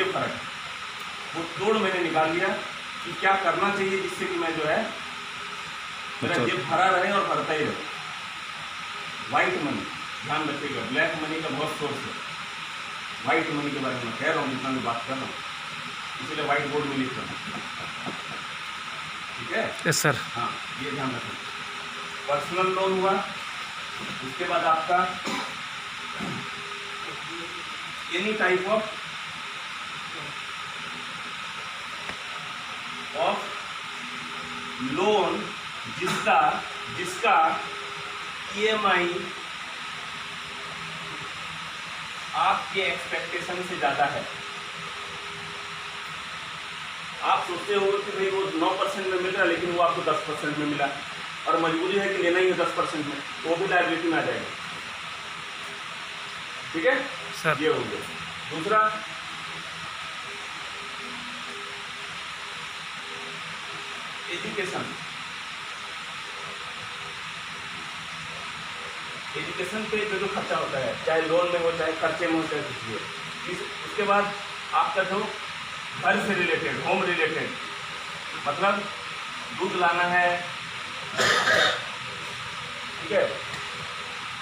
ये फर्क है। वो तोड़ मैंने निकाल लिया कि क्या करना चाहिए जिससे कि मैं जो है मेरा जेब भरा रहे और भरता ही रहे। व्हाइट मनी ध्यान रखिएगा, ब्लैक मनी का बहुत सोर्स है। व्हाइट मनी के बारे में कह रहा हूँ, जितना मैं बात कर रहा हूँ, इसलिए व्हाइट बोर्ड में लिख रहा हूँ। ठीक है? Yes sir. हाँ, ये ध्यान रखें। पर्सनल लोन हुआ, उसके बाद आपका एनी टाइप ऑफ लोन जिसका EMI आपके एक्सपेक्टेशन से ज़्यादा है। आप सोचते हो कि भाई वो 9% में मिल रहा है, लेकिन वो आपको 10% में मिला और मजबूरी है कि लेना ही है 10% में, तो वो भी लायबिलिटी में आ जाएगा। ठीक है सर। ये हो गया। दूसरा, एजुकेशन पे जो खर्चा होता है, चाहे लोन में हो चाहे खर्चे में हो चाहे कुछ भी हो। उसके बाद आपका जो घर से रिलेटेड, होम रिलेटेड, मतलब दूध लाना है, ठीक है,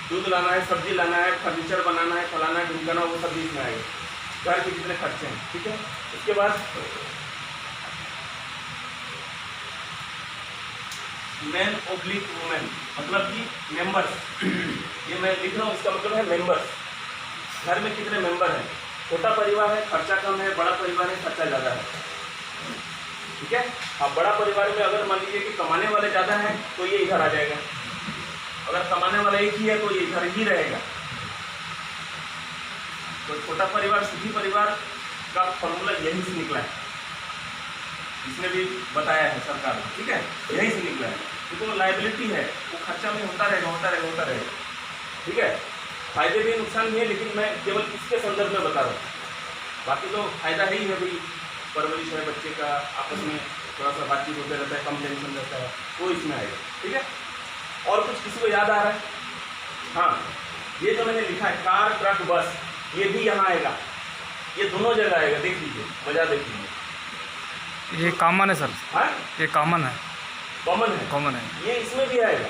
दूध लाना है, सब्जी लाना है, फर्नीचर बनाना है, फलाना ढुंकाना, वो सब बीच में आएगा। घर के कितने खर्चे हैं, ठीक है। उसके बाद मैन ओब्लिक वुमेन, मतलब कि मेंबर्स, ये मैं लिख रहा हूँ, इसका मतलब है मेंबर्स। घर में कितने मेंबर हैं, छोटा परिवार है खर्चा कम है, बड़ा परिवार है खर्चा ज़्यादा है। ठीक है। अब बड़ा परिवार में अगर मान लीजिए कि कमाने वाले ज़्यादा हैं तो ये इधर आ जाएगा, अगर कमाने वाला एक ही है तो ये इधर ही रहेगा। तो छोटा परिवार सुखी परिवार का फॉर्मूला यही से निकला है, इसने भी बताया है सरकार ने। ठीक है, यही से निकला है, क्योंकि वो लायबिलिटी है, वो खर्चा में होता रहेगा। ठीक है, फायदे भी नुकसान भी है, लेकिन मैं केवल इसके संदर्भ में बता रहा हूँ। बाकी तो फायदा ही है भाई, परवरिश है बच्चे का, आपस में थोड़ा सा बातचीत होते रहता है, कम टेंशन रहता है, वो इसमें आएगा। ठीक है, और कुछ किसी को याद आ रहा है? हाँ, ये जो मैंने लिखा है कार ट्रक बस, ये भी यहाँ आएगा, ये दोनों जगह आएगा। देख लीजिए, मजा देख लीजिए। ये कॉमन है सर। हाँ, ये कॉमन है। कॉमन है, ये इसमें भी आएगा।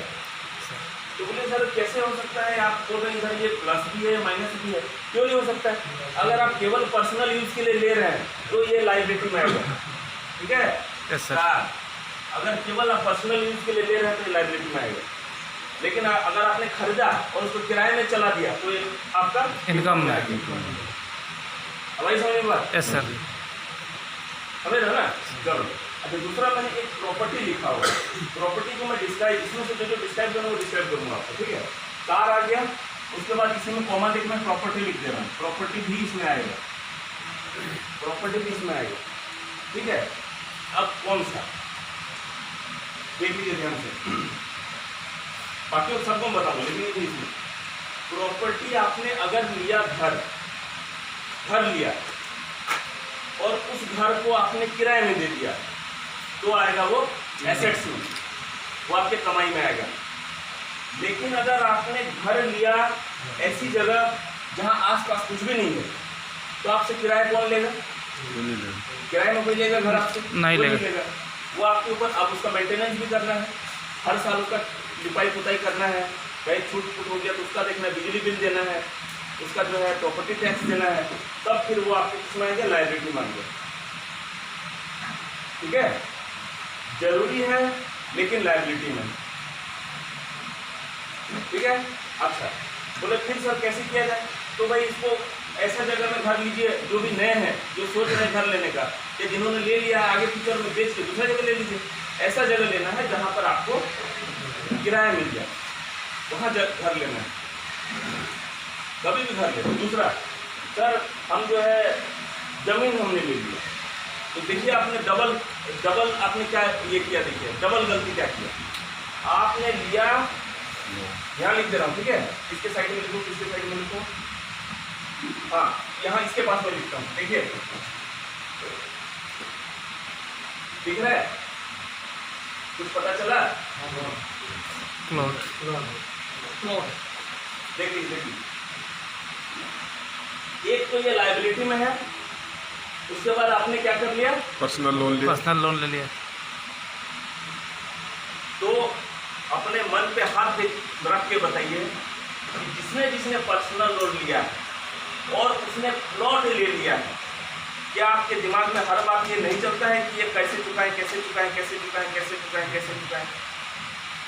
तो बोले सर कैसे हो सकता है, आप बोल रहे हैं इधर ये प्लस भी है माइनस भी है, क्यों नहीं हो सकता है? अगर आप केवल पर्सनल यूज के लिए ले रहे हैं तो ये लायबिलिटी में आएगा। ठीक है, यस सर। अगर केवल आप पर्सनल यूज के लिए ले रहे हैं तो ये लायबिलिटी में आएगा। लेकिन अगर आपने खरीदा और उसको किराए में चला दिया तो ये आपका इनकम में आएगी। हमारी समझ में बात? Yes sir. समझ रहे ना? चलो, अच्छा दूसरा मैंने एक प्रॉपर्टी लिखा हुआ है, प्रॉपर्टी को मैं डिस्क्राइब, इसमें से जो डिस्क्राइब करूँ वो डिस्क्राइब करूँगा आपको। ठीक है, कार आ गया, उसके बाद इसी में कॉमा देख मैं प्रॉपर्टी लिख दे रहा हूँ, प्रॉपर्टी भी इसमें आएगा, प्रॉपर्टी भी इसमें आएगा। ठीक है, अब कौन सा देख लीजिए ध्यान से, बाकी वो सबको बताऊंगा, लेकिन इसमें प्रॉपर्टी आपने अगर लिया, घर लिया और उस घर को आपने किराए में दे दिया तो आएगा वो एसेट्स में, वो आपके कमाई में आएगा। लेकिन अगर आपने घर लिया ऐसी जगह जहां आसपास कुछ भी नहीं है तो आपसे किराया कौन लेगा? किराए में कोई लेगा घर आपसे? नहीं लेगा। वो आपके ऊपर, अब उसका मेंटेनेंस भी करना है, हर साल उसका लिपाई पुताई करना है, कहीं छूट फूट हो गया तो उसका देखना है, बिजली बिल देना है, उसका जो है प्रॉपर्टी टैक्स देना है, तब फिर वो आपके किसमें आएगा? लायबिलिटी में आएगा। ठीक है, जरूरी है लेकिन लायबिलिटी में। ठीक है, अच्छा बोले फिर सर कैसे किया जाए? तो भाई इसको ऐसा जगह में घर लीजिए, जो भी नए हैं, जो सोच रहे हैं घर लेने का, या जिन्होंने ले लिया आगे फ्यूचर में बेच के दूसरा जगह ले लीजिए। ऐसा जगह लेना है जहां पर आपको किराया मिल जाए, वहां घर लेना है, कभी भी घर लेना। दूसरा, सर हम जो है जमीन हमने ले लिया, तो देखिए आपने डबल आपने क्या ये किया, देखिए डबल गलती क्या किया आपने लिया। यहाँ लिख दे रहा हूँ, ठीक है, इसके साइड में लिखो, किसके साइड में लिखो, हाँ यहाँ इसके पास में लिखता हूँ। देखिए दिख रहा है, कुछ पता चला? देखिए एक तो ये लायबिलिटी में है, उसके बाद आपने क्या कर लिया, पर्सनल लोन लिया। पर्सनल लोन ले लिया। तो अपने मन पे हाथ रख के बताइए कि जिसने पर्सनल लोन लिया है और उसने प्लॉट ले लिया है, क्या आपके दिमाग में हर बात ये नहीं चलता है कि ये कैसे चुकाएं, कैसे चुकाएं, कैसे चुकाएं, कैसे चुकाएं, कैसे चुकाएं?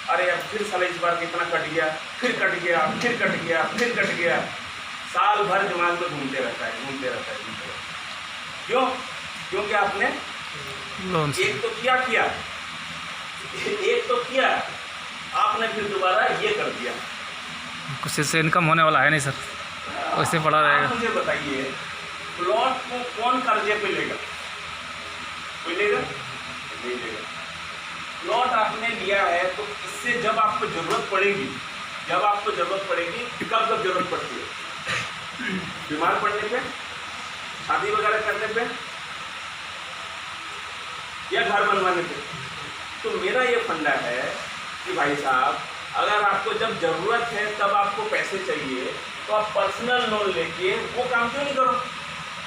अरे यार फिर साला इस बार कितना कट गया, फिर कट गया, फिर कट गया, फिर कट गया, साल भर दिमाग में घूमते रहता है। क्यों? क्योंकि आपने लोन से एक तो किया आपने, फिर दोबारा ये कर दिया। कुछ इससे इनकम होने वाला है नहीं सर, वैसे पड़ा आप रहेगा। मुझे बताइए, प्लॉट को कौन कर्जे पे लेगा? कोई लेगा? नहीं लेगा। प्लॉट आपने लिया है तो इससे जब आपको जरूरत पड़ेगी, कब जरूरत पड़ती है? बीमार पड़ने पे, शादी वगैरह करने पे, या घर बनवाने पे। तो मेरा ये फंडा है कि भाई साहब, अगर आपको जब जरूरत है तब आपको पैसे चाहिए तो आप पर्सनल लोन लेके वो काम क्यों नहीं करो?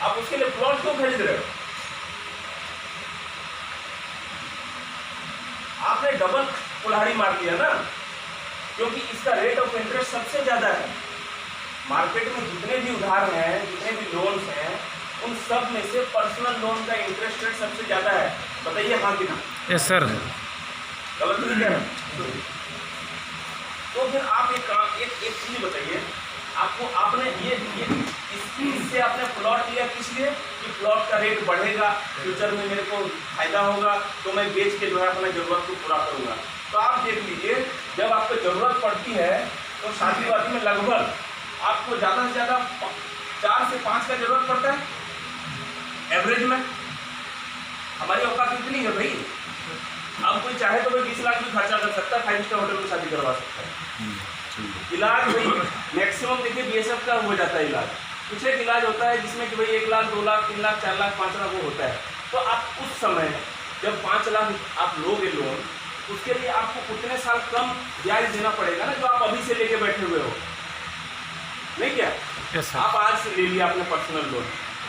आप उसके लिए प्लॉट क्यों खरीद रहे हो? आपने डबल कुल्हाड़ी मार दिया ना, क्योंकि इसका रेट ऑफ इंटरेस्ट सबसे ज्यादा है मार्केट में। जितने भी उधार हैं, जितने भी लोन्स हैं, उन सब में से पर्सनल लोन का इंटरेस्ट रेट सबसे ज्यादा है। बताइए हाँ कि ना? Yes sir. गलत नहीं कह रहे? तो फिर आप एक चीज बताइए, आपने इससे आपने प्लॉट लिया किस लिए? कि प्लॉट का रेट बढ़ेगा, फ्यूचर में मेरे को फायदा होगा, तो मैं बेच के जो है अपना जरूरत को पूरा करूंगा। तो आप देख लीजिए, जब आपको जरूरत पड़ती है तो शादी वादी में लगभग आपको ज़्यादा से ज़्यादा 4 से 5 का जरूरत पड़ता है एवरेज में। हमारी औकात इतनी है भाई, अब कोई चाहे तो भाई 20 लाख भी खर्चा कर सकता है, 5 स्टार होटल में शादी करवा सकता है। इलाज भाई मैक्सिमम देखिए बीएसएफ का हो जाता है इलाज। कुछ एक इलाज होता है जिसमें कि भाई 1 लाख, 2 लाख, 3 लाख, 4 लाख, 5 लाख वो होता है। तो आप उस समय जब 5 लाख आप लोगे लोन, उसके लिए आपको उतने साल कम ब्याज देना पड़ेगा ना, जो आप अभी से लेके बैठे हुए हो। नहीं क्या? Yes sir. आप आज से ले लिया आपने पर्सनल लोन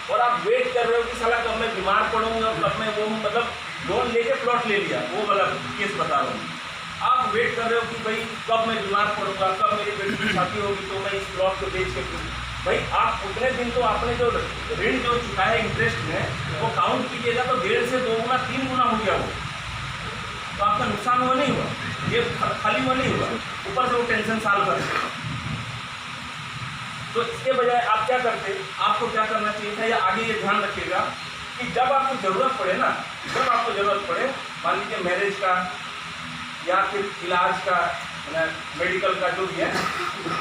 और आप वेट कर रहे हो कि साला कब मैं बीमार पड़ूंगा, कब मैं वो, मतलब लोन लेके प्लॉट ले लिया, वो वाला केस बता रहा हूँ। आप वेट कर रहे हो कि भाई कब मैं बीमार पड़ूंगा, कब मेरी बेटी की शादी होगी तो मैं इस प्लॉट को बेच के भाई आप उतने दिन तो आपने जो ऋण जो चुकाया है इंटरेस्ट में, वो काउंट कीजिएगा तो 1.5 से 2 गुना 3 गुना हो गया वो। तो आपका नुकसान हुआ नहीं हुआ, ये खाली हुआ नहीं हुआ, ऊपर से वो टेंशन साल भर। तो इसके बजाय आप क्या करते, आपको क्या करना चाहिए था, या आगे ये ध्यान रखिएगा कि जब आपको जरूरत पड़े ना, मान लीजिए मैरिज का या फिर इलाज का, मेडिकल का जो भी है,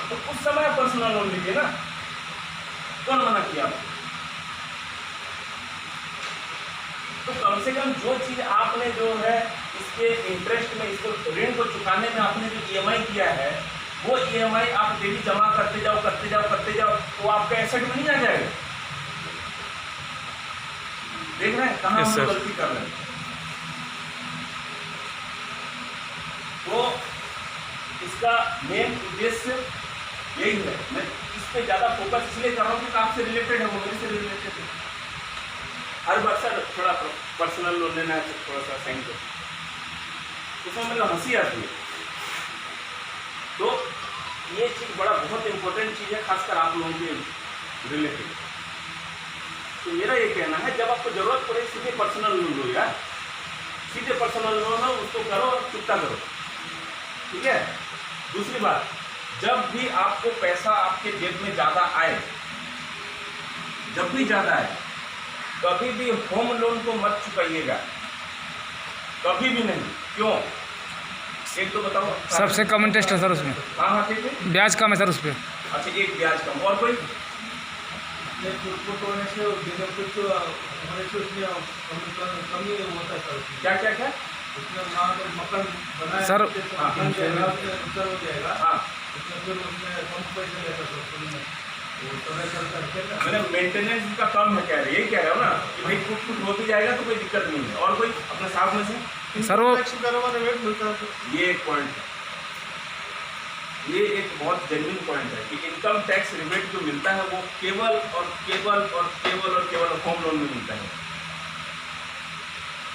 तो उस समय आप पर्सनल लोन लीजिए ना। कौन मना किया? तो कम से कम जो चीज आपने जो है इसके इंटरेस्ट में, इसको ऋण को चुकाने में आपने जो ईएमआई किया है, वो ईएमआई आप डेली जमा करते जाओ, तो आपका एसेट में नहीं आ जाएगा। देख रहे हैं कहाँ हम गलती कर रहे हैं? तो इसका मेन उद्देश्य यही है। मैं इस पे ज़्यादा फोकस इसलिए कर रहा हूँ कि आपसे रिलेटेड है, वो मेरे से रिलेटेड है। हर बार सर थोड़ा पर्सनल लोन लेना है तो थोड़ा सा साइन कर, उसमें मतलब हंसी आती है। तो ये चीज़ बहुत इंपॉर्टेंट चीज़ है, खासकर आप लोगों के रिलेटेड। तो मेरा ये कहना है, जब आपको जरूरत पड़े सीधे पर्सनल लोन लो यार, सीधे पर्सनल लोन लो, उसको करो और चुकता करो, ठीक है? दूसरी बात, जब भी आपको पैसा आपके जेब में ज़्यादा आए, कभी भी होम लोन को मत चुकाइएगा, कभी भी नहीं। क्यों? एक तो बताओ। सबसे कम इंटरेस्ट है सर उसमें। हाँ ठीक है, ब्याज कम है सर उस पर। अच्छा एक ब्याज कम, और कोई? क्या क्या क्या? सर मैंने मेंटेनेंस का कम है, कह रहे यही कह रहे हो ना कि भाई कुछ होती जाएगा तो कोई दिक्कत नहीं है। और कोई अपने साथ में से सर वो ये एक पॉइंट है। ये एक बहुत जेन्युइन पॉइंट है कि इनकम टैक्स रिबेट जो मिलता है वो केवल और केवल और केवल और केवल होम लोन में मिलता है।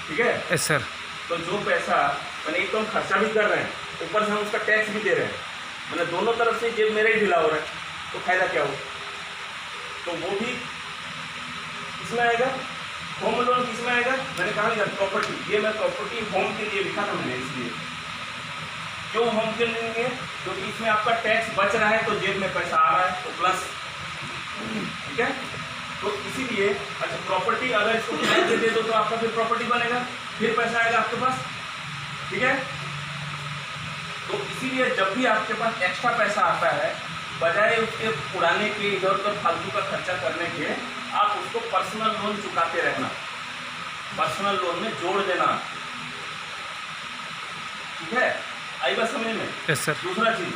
ठीक है, यस सर। तो जो पैसा मैंने एक तो हम खर्चा भी कर रहे हैं, ऊपर से हम उसका टैक्स भी दे रहे हैं, मैंने दोनों तरफ से जेब मेरा ही ढीला हो रहा है, तो फायदा क्या हो? तो वो भी किसमें आएगा? होम लोन किसमें आएगा? मैंने कहा प्रॉपर्टी, ये मैं प्रॉपर्टी होम के लिए लिखा था मैंने, इसलिए क्यों होम के लिए? क्योंकि इसमें आपका टैक्स बच रहा है तो जेब में पैसा आ रहा है, तो प्लस। ठीक है, तो इसीलिए अच्छा प्रॉपर्टी अगर इसको किराए पे दे दो तो आपका फिर प्रॉपर्टी बनेगा, फिर पैसा आएगा आपके पास। ठीक है, तो इसीलिए जब भी आपके पास एक्स्ट्रा पैसा आता है, बजाय उसके उड़ाने के, इधर उधर फालतू का खर्चा करने के, आप उसको पर्सनल लोन चुकाते रहना, पर्सनल लोन में जोड़ देना। ठीक है, आई बात समझ में? Yes sir. दूसरा चीज,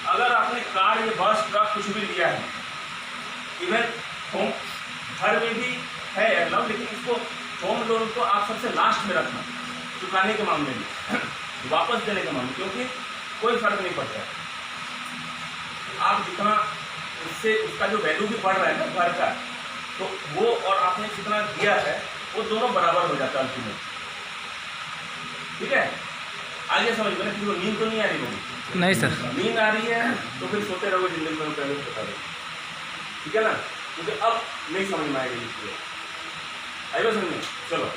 अगर आपने कार या बस ट्रक कुछ भी लिया है, इवन होम घर में भी है अलाउ, लेकिन इसको होम लोन को आप सबसे लास्ट में रखना चुकाने के मामले में, वापस देने के मामले, क्योंकि कोई फर्क नहीं पड़ता है। आप जितना उससे उसका जो वैल्यू भी बढ़ रहा है ना घर का, तो वो और आपने जितना दिया है वो दोनों बराबर हो जाता है अल्टीमेट। ठीक है, आगे समझ में? कि वो नींद तो नहीं आ रही होगी? नहीं सर। नींद आ रही है तो फिर सोते रहोगे जिंदगी में, पहले बता दें। ठीक है ना, क्योंकि अब नहीं समझ में आएगी इसलिए। आएगा समझ में? चलो,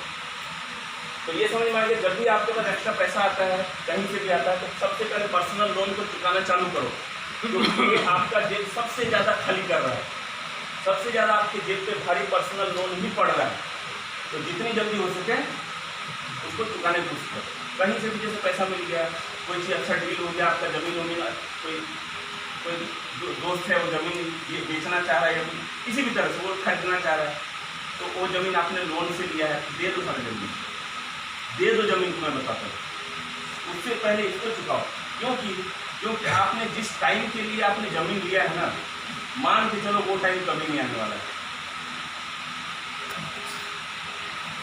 तो ये समझ में आएगा, जब भी आपके पास एक्स्ट्रा पैसा आता है, कहीं से भी आता है, तो सबसे पहले पर्सनल लोन को चुकाना चालू करो, क्योंकि ये आपका जेब सबसे ज़्यादा खाली कर रहा है, सबसे ज़्यादा आपके जेब पे भारी पर्सनल लोन ही पड़ रहा है। तो जितनी जल्दी हो सके उसको चुकाने की कोशिश करो। कहीं से भी जैसे पैसा मिल गया, कोई चीज़ अच्छा डील हो गया, आपका ज़मीन वमीन, कोई दोस्त है वो ज़मीन ये बेचना चाह रहा है, या किसी भी तरह से वो खरीदना चाह रहा है, तो वो ज़मीन आपने लोन से लिया है, दे दो सारी जल्दी, दे दो ज़मीन को, मैं बताता हूँ। उससे पहले इसको चुकाओ, क्योंकि आपने जिस टाइम के लिए आपने ज़मीन लिया है ना, मान के चलो वो टाइम कभी नहीं आने वाला है।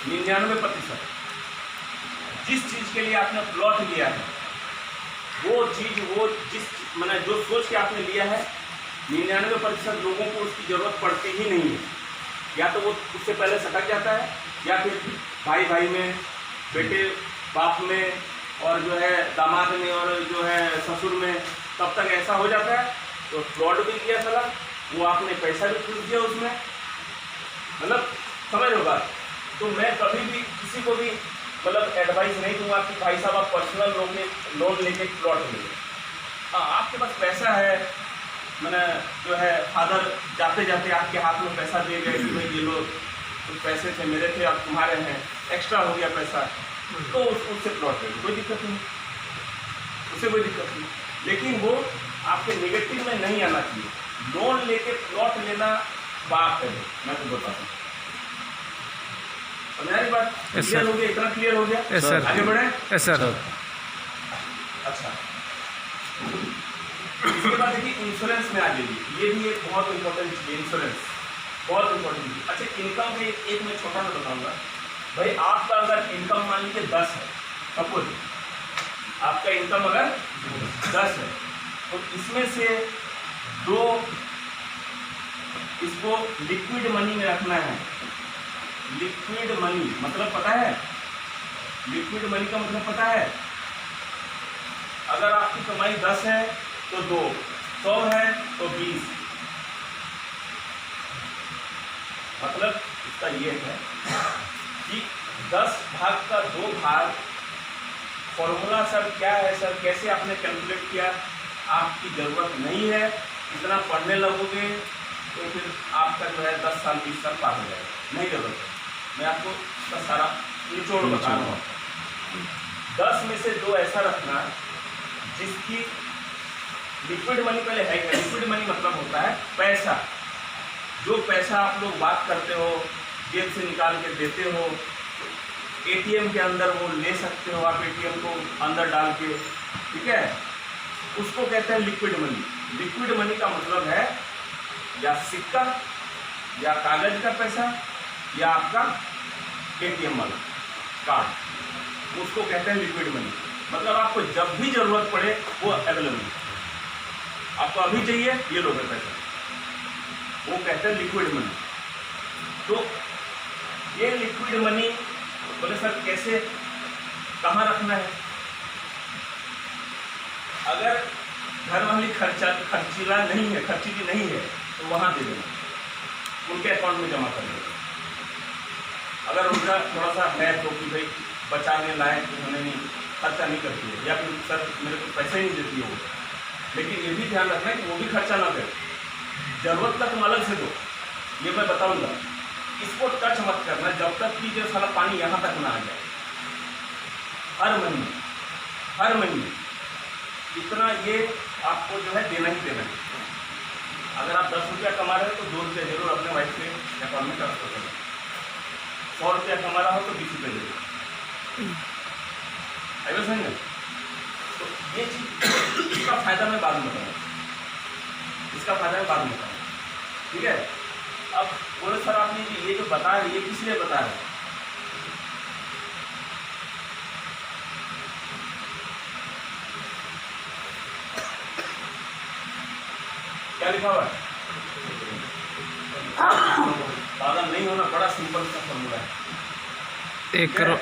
99% जिस चीज़ के लिए आपने प्लॉट लिया है, वो चीज़, वो जिस मैंने जो सोच के आपने लिया है, 99% लोगों को उसकी ज़रूरत पड़ती ही नहीं है। या तो वो उससे पहले सटक जाता है, या फिर भाई भाई में, बेटे बाप में, और जो है दामाद में, और जो है ससुर में, तब तक ऐसा हो जाता है। तो फ्रॉड भी किया साला, वो आपने पैसा भी फूस दिया उसमें, मतलब समझ लो बात। तो मैं कभी भी किसी को भी मतलब एडवाइस नहीं दूंगा कि भाई साहब आप पर्सनल लोन लेके प्लॉट लीजिए। हाँ, आपके पास पैसा है, मैंने जो है फादर जाते जाते आपके हाथ में पैसा दे गए कि भाई ये लो, कुछ पैसे थे मेरे थे, अब तुम्हारे हैं, एक्स्ट्रा हो गया पैसा, तो उससे प्लॉट ले, कोई दिक्कत नहीं, उससे कोई दिक्कत नहीं। लेकिन वो आपके नेगेटिव में नहीं आना चाहिए। लोन लेके प्लॉट लेना बात है, मैं तो बताता हूँ। मेरी बात क्लियर हो गया? इतना क्लियर हो गया? Yes sir. आगे बढ़े? Yes sir. अच्छा, इसके बाद देखिए इंश्योरेंस में आ जाइए, ये भी एक बहुत इंपॉर्टेंट चीज़ है, इंश्योरेंस बहुत इंपॉर्टेंट चीज़। अच्छा, इनकम के एक मैं छोटा सा बताऊंगा भाई। आपका अगर इनकम मान लीजिए 10 है, सपोज आपका इनकम अगर 10 है, तो इसमें से 2 इसको लिक्विड मनी में रखना है। लिक्विड मनी मतलब पता है? लिक्विड मनी का मतलब पता है? अगर आपकी कमाई 10 है तो 2, 100 है तो 20। मतलब इसका ये है कि 10 भाग का 2 भाग, फॉर्मूला सर क्या है सर, कैसे आपने कैलकुलेट किया, आपकी ज़रूरत नहीं है। इतना पढ़ने लगोगे तो फिर आपका जो है 10 साल 20 साल पार हो जाएगा, नहीं ज़रूरत है। मैं आपको इसका सारा निचोड़ बता रहा हूँ। 10 में से 2 ऐसा रखना जिसकी लिक्विड मनी पहले है। लिक्विड मनी मतलब होता है पैसा, जो पैसा आप लोग बात करते हो, जेब से निकाल के देते हो, एटीएम के अंदर वो ले सकते हो आप, एटीएम को अंदर डाल के, ठीक है, उसको कहते हैं लिक्विड मनी। लिक्विड मनी का मतलब है या सिक्का, या कागज का पैसा, या आपका एटीएम वाला कार्ड, उसको कहते हैं लिक्विड मनी। मतलब आपको जब भी जरूरत पड़े वो अवेलेबल है। आपको अभी चाहिए, ये लो पैसा। वो कहते हैं लिक्विड मनी। तो ये लिक्विड मनी बोले सर कैसे, कहाँ रखना है? अगर घर वाली खर्चीला नहीं है, खर्चीली नहीं है, तो वहाँ दे देना, उनके अकाउंट में जमा कर देना। अगर उनका थोड़ा सा है तो कि भाई बचाने लायक उन्होंने नहीं, खर्चा नहीं करती है, या फिर सर मेरे को पैसे नहीं देती है वो, लेकिन ये भी ध्यान रखना है कि वो भी खर्चा ना करे, जरूरत का तुम अलग से दो। ये मैं बताऊंगा, इसको टच मत करना जब तक कि जो सारा पानी यहाँ तक ना आ जाए। हर महीने इतना ये आपको जो है देना ही देना है। अगर आप 10 रुपया कमा रहे हो तो 2 रुपया जरूर अपने वाइफ के अकाउंट में ट्रांसफर करना। 100 रुपया कमा रहा हो तो 20 रुपये जरूर। ऐसा समझ में? तो ये चीज, इसका फायदा मैं बाद में बताऊँगा, इसका फायदा मैं बाद में बताऊँगा, ठीक है? अब बोले सर आपने ये जो बता रहे, ये किस लिए बता रहे हैं? क्या लिखा हुआ है? पागल नहीं होना, बड़ा सिंपल सा फॉर्मूला है। 1 करोड़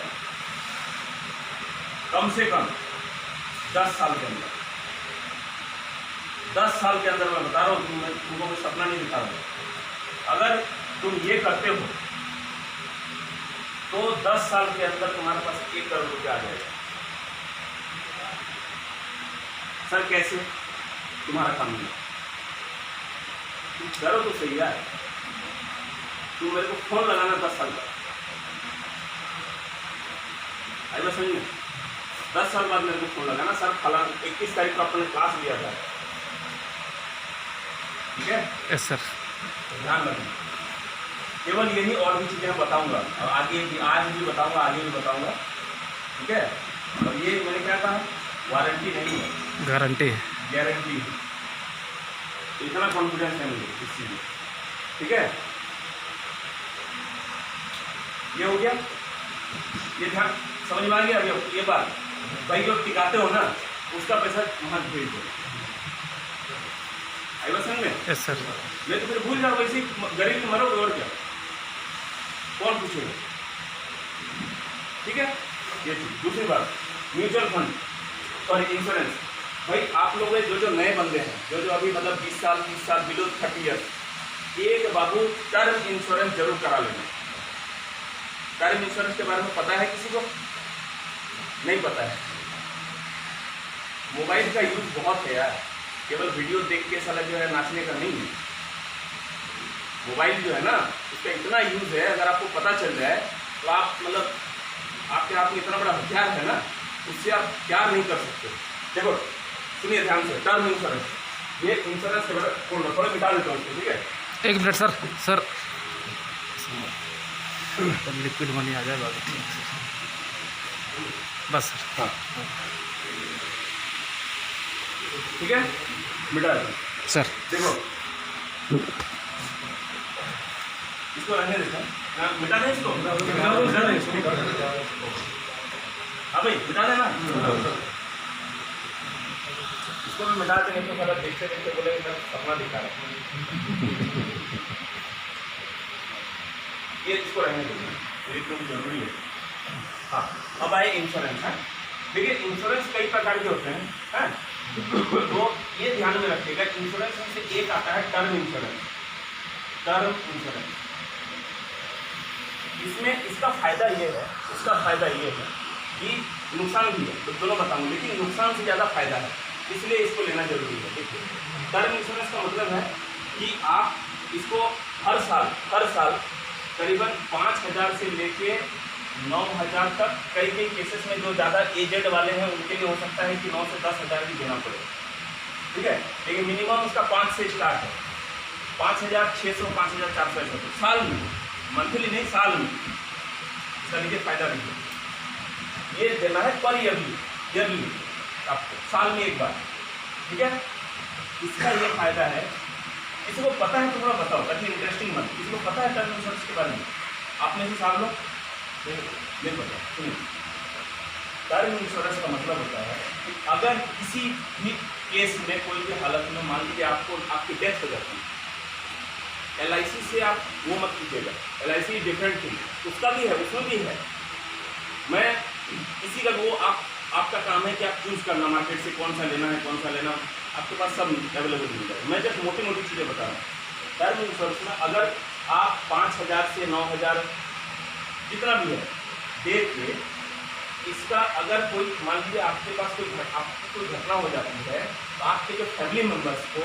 कम से कम 10 साल के अंदर, 10 साल के अंदर मैं बता रहा हूँ, तुमको कोई सपना नहीं दिखा रहा हूँ। अगर तुम ये करते हो तो 10 साल के अंदर तुम्हारे पास 1 करोड़ रुपया आ जाएगा। सर कैसे? तुम्हारा काम नहीं, करो तो सही है। तुम मेरे को फोन लगाना 10 साल बाद, ऐसा समझिए, 10 साल बाद मेरे को फोन लगाना, सर फला 21 तारीख को अपने क्लास लिया था, ठीक है? Yes sir. ध्यान रखना, केवल यही, और भी चीज़ें मैं बताऊंगा, और आगे भी, आज भी बताऊंगा, आगे भी बताऊंगा, ठीक है? और ये मैंने क्या कहा, वारंटी नहीं है, गारंटी है, गारंटी है। इतना कॉन्फिडेंस है मुझे इस चीज़ में, ठीक है? ये हो गया, ये ध्यान समझ में आ गया। ये बात भाई जो टिकाते हो ना, उसका पैसा वहाँ भेज दो, आई बात समझ में? Yes sir. नहीं तो फिर भूल जाओ, वैसे गरीब की मरोगे और क्या, कौन पूछेगा, ठीक है? ये चीज। दूसरी बात, म्यूचुअल फंड और इंश्योरेंस। भाई आप लोग जो नए बंदे हैं, जो अभी मतलब 20 साल 30 साल बिलो 30 ईयर्स, एक बाबू टर्म इंश्योरेंस जरूर करा लेना। टर्म इंश्योरेंस के बारे में पता है किसी को? नहीं पता है? मोबाइल का यूज बहुत है यार, केवल वीडियो देख के साला जो है नाचने का नहीं है। मोबाइल जो है ना, उसका इतना यूज है, अगर आपको पता चल जाए तो आप मतलब आपके हाथ में इतना बड़ा हथियार है ना, उससे आप क्या नहीं कर सकते। देखो सुनिए ध्यान से, टर्म इंश्योरेंस, ये इंश्योरेंस के बारे में थोड़ा मिटा देता हूँ, ठीक है? 1 minute sir. Sir liquid money आ जाए बाबू, बस सर। हाँ ठीक है, मिटा देता हूँ सर। देखो, इसको रहने देता हूँ, मिटा दें इसको, मिटा दें इसको, हाँ भाई मिटा देना, इसको भी मिटा देंगे तो मतलब देखते देखते बोलेंगे सर सपना दिखा रहा। ये इसको रहने देना, ये तो जरूरी है। हाँ, अब आए इंश्योरेंस। है देखिए, इंश्योरेंस कई प्रकार के होते हैं, हैं? तो ये ध्यान में रखिएगा, इंश्योरेंस में से एक आता है टर्म इंश्योरेंस। टर्म इंश्योरेंस, इसमें इसका फायदा ये है, इसका फायदा ये है कि नुकसान भी है, तो दोनों बताऊंगा, लेकिन नुकसान से ज़्यादा फायदा है, इसलिए इसको लेना जरूरी है। देखिए, टर्म इंश्योरेंस का मतलब है कि आप इसको हर साल करीबन 5,000 से लेके 9,000 तक, कई केसेस में जो ज़्यादा एजेड वाले हैं उनके लिए हो सकता है कि 9 से 10,000 भी देना पड़े, ठीक है? लेकिन मिनिमम उसका 5 से स्टार्ट है, 5,600 5,400 ऐसा तो साल में, मंथली नहीं, साल में। इसका देखिए फायदा नहीं है, ये देना है पर ईयरली आपको, साल में एक बार, ठीक है? इसका ये फायदा है, किसी को पता है तो थोड़ा बताओ ताकि इंटरेस्टिंग बने। किसी को पता है टर्म इंश्योरेंस के बारे में? आप में से साल लोग नहीं पता, सुनिए टर्म इंश्योरेंस का मतलब होता है कि अगर किसी भी केस में कोई भी हालत में मान लीजिए आपकी डेथ हो जाती है, LIC से आप वो मत कीजिएगा, LIC डिफरेंट थिंग, उसका भी है, उसमें भी है। मैं किसी का वो आपका काम है कि आप चूज करना मार्केट से कौन सा लेना है, कौन सा लेना, आपके पास सब अवेलेबल मिल जाएगा। मैं जस्ट मोटी मोटी चीज़ें बता रहा हूँ। टर्म इंश्योरेंस में अगर आप 5,000 से 9,000 जितना भी है दे के इसका अगर कोई मान लीजिए आपके पास आपकी कोई घटना हो जाती है तो आपके जो फैमिली मेंबर्स को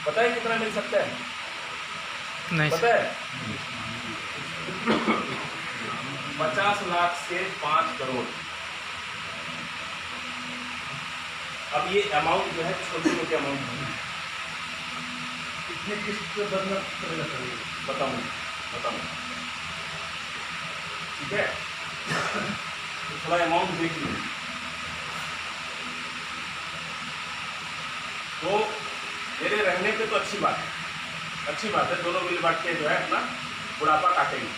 पता है कितना मिल सकता है? नहीं पता है? 50 लाख से 5 करोड़। अब ये अमाउंट जो है छोटे मोटे अमाउंट नहीं है। कितने किस्त पे भरना पड़ेगा सर? बताऊँ ठीक है, तो थोड़ा अमाउंट देख लीजिए। तो मेरे रहने पे तो अच्छी बात है, दोनों मिल बांट के जो है अपना बुढ़ापा काटेंगे।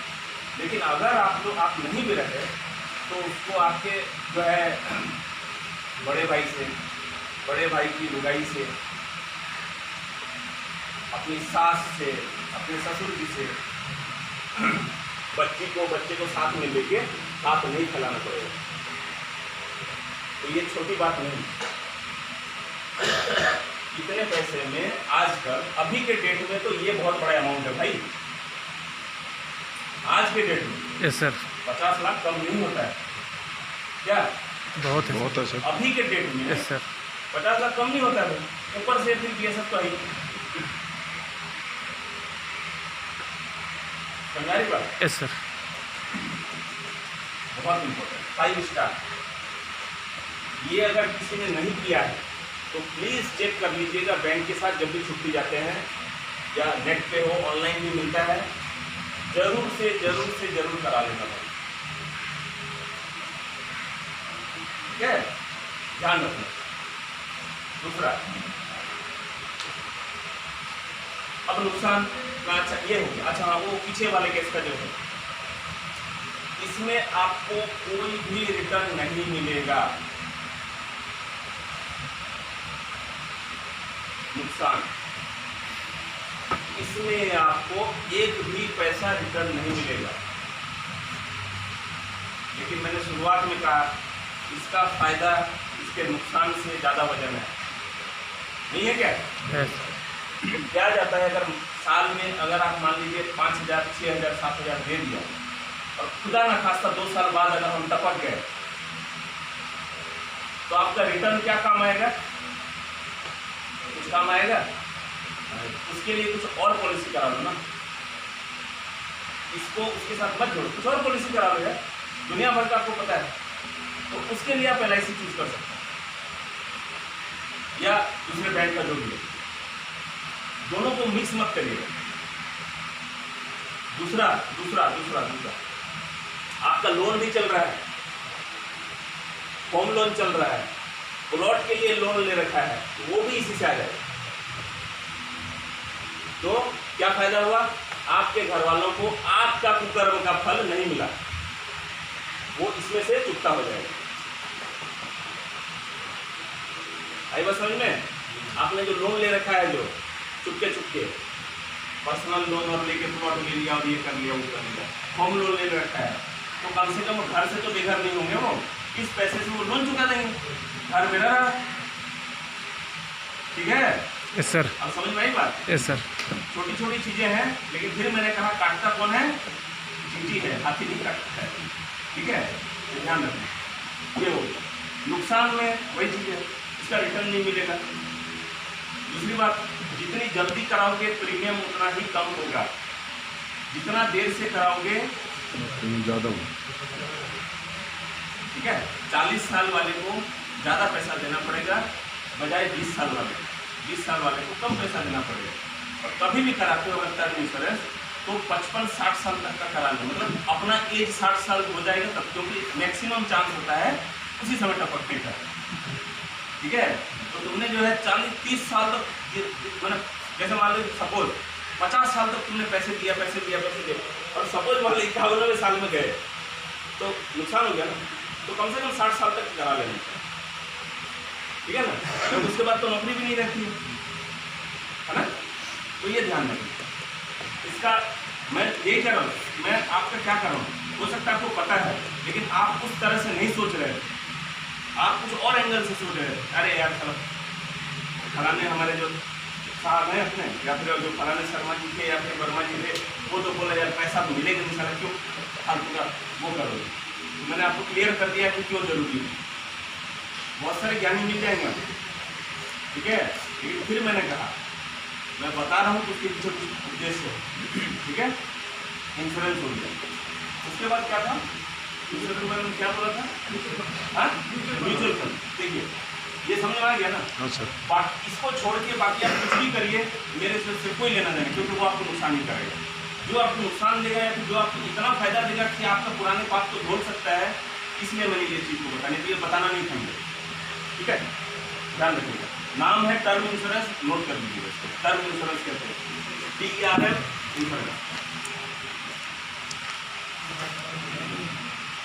लेकिन अगर आप नहीं भी रहे तो उसको आपके जो है बड़े भाई की लुगाई से, अपनी सास से, अपने ससुर जी से बच्चे को साथ में लेके साथ नहीं खिलाना पड़ेगा। तो ये छोटी बात नहीं। इतने पैसे में आजकल अभी के डेट में तो ये बहुत बड़ा अमाउंट है भाई। आज के डेट में यस सर, 50 लाख कम नहीं होता है क्या? बहुत है बहुत है सर। अभी के डेट में यस सर। 50 लाख कम नहीं होता है। ऊपर से फिर BSF तो है ही। समझा रही बात? Yes sir. बहुत इम्पोर्टेंट 5 स्टार। ये अगर किसी ने नहीं किया है तो प्लीज़ चेक कर लीजिएगा बैंक के साथ जब भी छुट्टी जाते हैं, या नेट पे हो, ऑनलाइन भी मिलता है। जरूर से जरूर करा लेना भाई, ठीक है? ध्यान रखना। दूसरा, अब नुकसान का अच्छा ये हो गया। अच्छा हाँ, वो पीछे वाले केस का जो है, इसमें आपको कोई भी रिटर्न नहीं मिलेगा। नुकसान, इसमें आपको एक भी पैसा रिटर्न नहीं मिलेगा। लेकिन मैंने शुरुआत में कहा इसका फायदा इसके नुकसान से ज़्यादा वजन है, नहीं है क्या? यस। क्या जाता है, अगर साल में अगर आप मान लीजिए 5,000, 6,000, 7,000 दे दिया और खुदा ना खास्ता 2 साल बाद अगर हम टपक गए तो आपका रिटर्न क्या काम आएगा? कुछ काम आएगा? उसके लिए कुछ और पॉलिसी करा लो ना, इसको उसके साथ मत जोड़ो, कुछ और पॉलिसी करा लो यार, दुनिया भर का आपको पता है। तो उसके लिए आप LIC चूज कर सकते हैं या दूसरे बैंक का जो भी है, दोनों को मिक्स मत करिएगा। दूसरा, आपका लोन भी चल रहा है, होम लोन चल रहा है, प्लॉट के लिए लोन ले रखा है, वो भी इसी से आ जाएगा। तो क्या फायदा हुआ? आपके घर वालों को आपका कुकर्म का फल नहीं मिला, वो इसमें से चुकता हो जाएगा। आई बात समझ में? आपने जो लोन ले रखा है, जो चुपके पर्सनल लोन और लेके प्लॉट ले लिया और ये कर लिया, वो कर लिया, होम लोन ले रखा है, तो कम से कम घर से तो बेघर नहीं होंगे वो। इस पैसे से वो लोन चुका देंगे, घर में रहा। ठीक है? Yes sir. अब समझ में आई बात? Yes sir. छोटी छोटी चीजें हैं, लेकिन फिर मैंने कहा काटता कौन है? चींटी है, हाथी नहीं काटता है। ठीक है, तो ध्यान रखना। ये हो गया। नुकसान में वही चीज है, इसका रिटर्न नहीं मिलेगा। दूसरी बात, जितनी जल्दी कराओगे प्रीमियम उतना ही कम होगा, जितना देर से कराओगे ज़्यादा। ठीक है? 40 साल वाले को ज़्यादा पैसा देना पड़ेगा बजाय 20 साल वाले। 20 साल वाले को कम पैसा देना पड़ेगा। और कभी भी कराते हो अगर टर्म इंश्योरेंस तो 55-60 साल तक का करा लो, मतलब अपना एज 60 साल हो जाएगा तब, क्योंकि मैक्सिमम चांस होता है उसी समय टपकने का। ठीक है? तो तुमने जो है 40-30 साल तक, मतलब जैसे मान लो सपोज 50 साल तक तुमने पैसे दिया और सपोज मान लो 51वें साल में गए तो नुकसान हो गया ना। तो कम से कम 60 साल तक करा लेना चाहिए, ठीक है ना। तो उसके बाद तो नौकरी भी नहीं रहती है ना। तो ये ध्यान रखिए इसका। मैं यही कह रहा हूँ, मैं आपका क्या कर रहा हूँ, हो सकता है आपको पता है लेकिन आप उस तरह से नहीं सोच रहे, आप कुछ और एंगल से सोच रहे हैं। अरे यार चलो फलाने हमारे जो साहब हैं अपने, या फिर जो फलाने शर्मा जी थे या फिर वर्मा जी थे, वो तो बोला यार पैसा तो मिलेगा नहीं, सारा क्यों फालतू का वो करो। मैंने आपको क्लियर कर दिया कि क्यों जरूरी है। बहुत सारे ज्ञानी मिल जाएंगे, ठीक है। लेकिन फिर मैंने कहा मैं बता रहा हूँ कि उसके पीछे कुछ उद्देश्य है, ठीक है। इंश्योरेंस हो गया, उसके बाद क्या था, दूसरे दिन मैंने क्या बोला था, हाँ म्यूचुअल फंड। देखिए ये समझ में आ गया ना। हाँ सर। बाकी इसको छोड़ के बाकी आप कुछ भी करिए, मेरे से कोई लेना देना, क्योंकि वो आपको नुकसान ही करेगा। जो आपको नुकसान देगा या फिर जो आपको इतना फायदा देगा कि आपका पुराने पाप को धोल सकता है, इसलिए मैंने ये चीज़ को बताने के लिए बताना नहीं था, ठीक है। ध्यान रखिएगा, नाम है टर्म इंश्योरेंस, नोट कर लीजिएगा इसको। टर्म इंश्योरेंस कहते हैं, TERM इंश्योरेंस,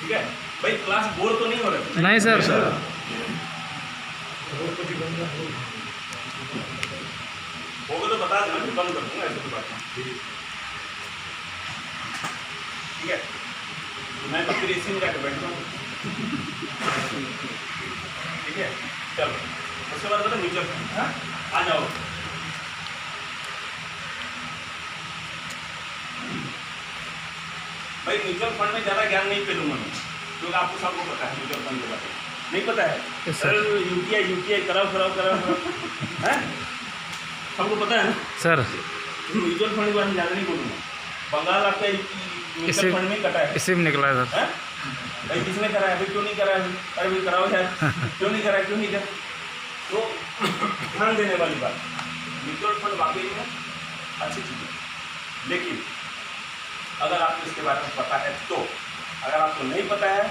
ठीक है भाई। क्लास बोर तो नहीं हो रहा? नहीं सर। होगा तो बता देना, फिर बंद कर दूंगा, ऐसे कोई बात नहीं, ठीक है। मैं तो फिर इसी में जाकर बैठता हूँ, ठीक है। चलो उसके बाद बोला म्यूचुअल फंड, हाँ आ जाओ। भाई म्यूचुअल फंड में ज़्यादा ज्ञान नहीं पेलूंगा मैं, क्योंकि आपको सबको पता है म्यूचुअल फंड के बारे में। नहीं पता है सर? यूपीआई कराओ हैं, सबको पता है ना सर म्यूचुअल फंड के बारे में ज़्यादा नहीं बोलूँगा। बंगाल आपका म्यूचुअल फंड में कटा है, इसी में निकला है सर। भाई किसने करा है, भाई क्यों नहीं करा है, अरे भाई कराओ यार, क्यों नहीं करा, क्यों नहीं करा। तो ध्यान देने वाली बात, म्यूचुअल फंड वाकई में अच्छी चीज़ है, लेकिन अगर आपको इसके बारे में पता है तो, अगर आपको नहीं पता है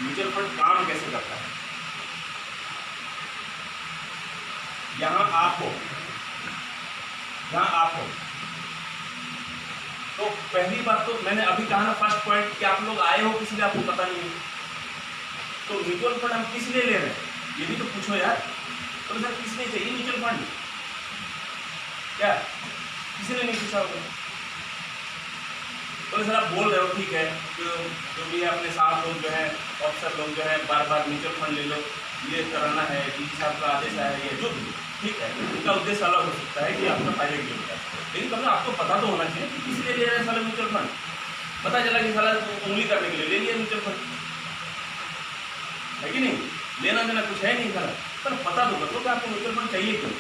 म्यूचुअल फंड काम कैसे करता है। यहाँ आप हो तो पहली बात तो मैंने अभी कहा ना, फर्स्ट पॉइंट कि आप लोग आए हो किसी लिए आपको पता नहीं है, तो म्यूचुअल फंड हम किस लिए ले रहे हैं ये भी तो पूछो यार। तो सर किस लिए चाहिए म्यूचुअल फंड, क्या किसी ने नहीं पूछा होगा। तो सर आप बोल रहे हो ठीक है, जो भी अपने साथ लोग जो है, ऑफिसर लोग जो है, बार बार म्यूचुअल फंड ले लो, ये कराना है, डीजी साहब का आदेश आया है, जो भी ठीक है, उनका उद्देश्य अलग हो सकता है कि आपका फायदे के लिए होता है, लेकिन कम आपको पता तो होना चाहिए कि किस लिए ले रहे हैं साला म्यूचुअल फंड। पता चला कि साला उंगली करने के लिए ले लिया म्यूचुअल फंड, है कि नहीं, लेना देना कुछ है नहीं साला, पर पता तो कर लो कि आपको म्यूचुअल फंड चाहिए क्यों।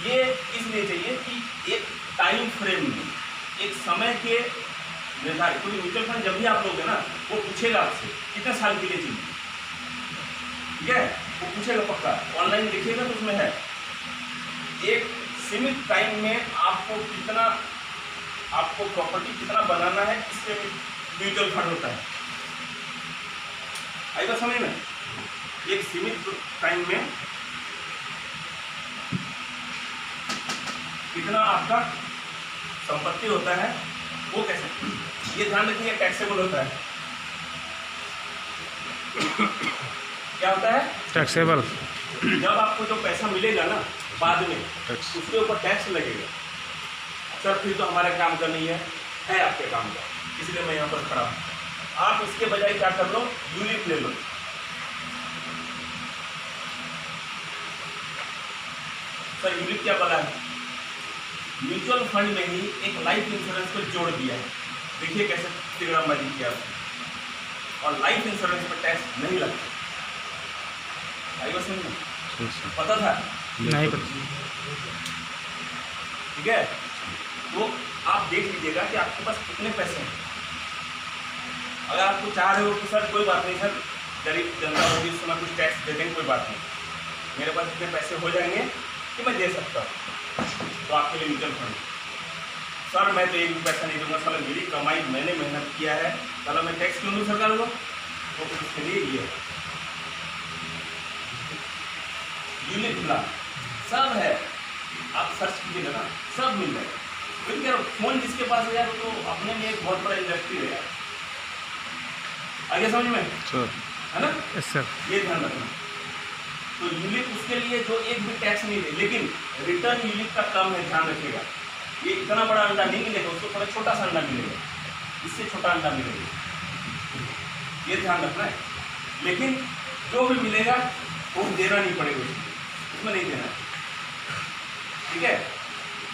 ये इसलिए चाहिए कि एक टाइम फ्रेम में, एक समय के निर्धारित, क्योंकि म्यूचुअल फंड जब भी आप लोगे ना, वो पूछेगा आपसे कितने साल के लिए चाहिए, ठीक है, वो पूछेगा पक्का, ऑनलाइन देखिएगा तो उसमें है एक सीमित टाइम में आपको प्रॉपर्टी कितना बनाना है, इससे म्यूचुअल फंड होता है। आई बात समझ में, एक सीमित टाइम में कितना आपका संपत्ति होता है, वो कैसे, ये ध्यान रखिए, टैक्सेबल होता है। क्या होता है? टैक्सेबल। जब आपको जो पैसा मिलेगा ना बाद में, उसके ऊपर टैक्स लगेगा। सर फिर तो हमारा काम का नहीं है आपके काम का, इसलिए मैं यहाँ पर खड़ा हूँ। आप इसके बजाय क्या कर लो, यूलिप ले लो। सर यूलिप क्या बना है? म्यूचुअल फंड में ही एक लाइफ इंश्योरेंस को जोड़ दिया है। देखिए कैसे तिगड़ाबाजी किया, और लाइफ इंश्योरेंस पर टैक्स नहीं लगता। आई बात समझ में? पता था? नहीं पता। ठीक है, तो आप देख लीजिएगा कि आपके पास कितने पैसे हैं। अगर आपको चाह रहे हो कि सर कोई बात नहीं, सर गरीब जनता होगी इस समय कुछ टैक्स दे देंगे, कोई बात नहीं, मेरे पास इतने पैसे हो जाएंगे कि मैं दे सकता हूँ, तो आपके लिए म्यूचुअल फंड। सर मैं तो एक भी पैसा नहीं दूंगा, साला मेरी कमाई मैंने मेहनत किया है, साला मैं टैक्स क्यों दूँ सरकार को, तो फिर उसके लिए ये यूनिट प्लान सब है, आप सर्च कीजिएगा ना, सब मिल जाएगा। फिर कह रहा हूँ फोन जिसके पास है यार, तो अपने में एक बहुत बड़ा इंडस्ट्री है यार। आगे समझ में सर है ना, यस सर। ये ध्यान रखना। तो यूलिप उसके लिए जो एक भी टैक्स नहीं दे, लेकिन रिटर्न यूलिप का कम है, ध्यान रखिएगा। ये इतना बड़ा अंडा नहीं मिलेगा, उसको थोड़ा छोटा सा अंडा मिलेगा, इससे छोटा अंडा मिलेगा, ये ध्यान रखना है। लेकिन जो भी मिलेगा वो देना नहीं पड़ेगा, उसमें नहीं देना है, ठीक है।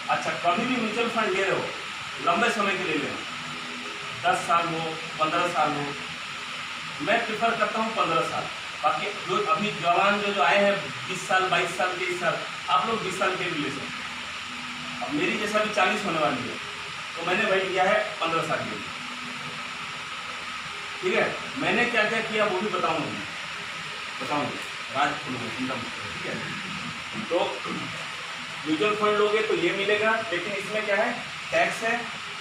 अच्छा, कभी भी म्यूचुअल फंड ले रहे हो, लंबे समय के लिए ले रहे हो, 10 साल हो, 15 साल हो, मैं प्रेफर करता हूँ 15 साल। बाकी जो अभी जवान जो आए हैं 20 साल, 22 साल, 23 साल, आप लोग 20 साल के भी ले सकते। अब मेरी जैसा भी 40 होने वाली है, तो मैंने भाई लिया है 15 साल के लिए, ठीक है। मैंने क्या क्या किया वो भी बताऊँगा, राज खुलूँगा, चिंता मत करो, ठीक है। तो म्यूचुअल फंड लोगे तो ये मिलेगा, लेकिन इसमें क्या है, टैक्स है,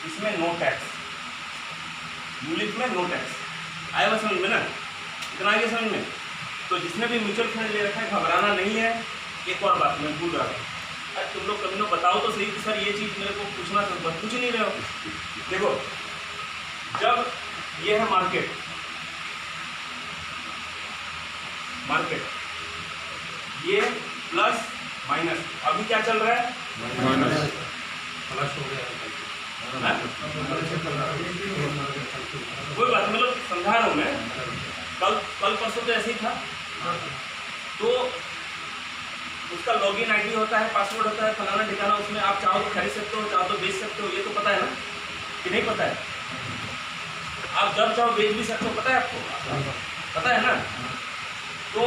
इसमें नो टैक्स, यूलिप में नो टैक्स। आया बात समझ में ना, इतना आगे समझ में। तो जिसने भी म्यूचुअल फंड ले रखा है, घबराना नहीं है। एक और बात मैं भूल रहा था, अरे तुम लोग कभी ना बताओ तो सही कि सर ये चीज़ मेरे को पूछना था, बस पूछ नहीं रहे हो। देखो, जब ये है मार्केट, ये प्लस माइनस, अभी क्या चल रहा है, माइनस कोई बात नहीं, मतलब समझा रहा हूँ मैं। कल परसों तो ऐसे ही था। तो उसका लॉगिन आईडी होता है, पासवर्ड होता है, फलाना ठिकाना, उसमें आप चाहो तो खरीद सकते हो, चाहो तो बेच सकते हो, ये तो पता है ना कि नहीं पता है। आप जब चाहो बेच भी सकते हो, पता है आपको, पता है ना। तो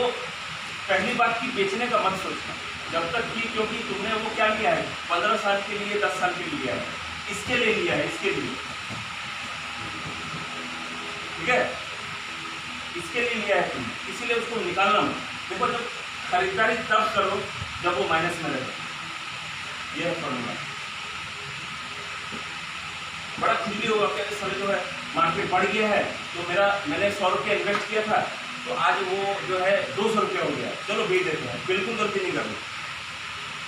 पहली बात की बेचने का मत सोचना जब तक कि, क्योंकि तुमने वो क्या लिया है, 15 साल के लिए, 10 साल के लिए लिया है, इसके लिए लिया है, इसके लिए, ठीक है, इसके लिए लिया है तुमने, इसीलिए उसको निकालना मत। देखो, जब खरीदारी तब करो जब वो माइनस में रहे, ये है फॉर्मूला। बड़ा खुजली होगा क्या, इस समय जो है मार्केट बढ़ गया है, तो मैंने 100 रुपया इन्वेस्ट किया था, तो आज वो जो है 200 रुपया हो गया, चलो बेच देते हैं। बिल्कुल गलती नहीं करनी,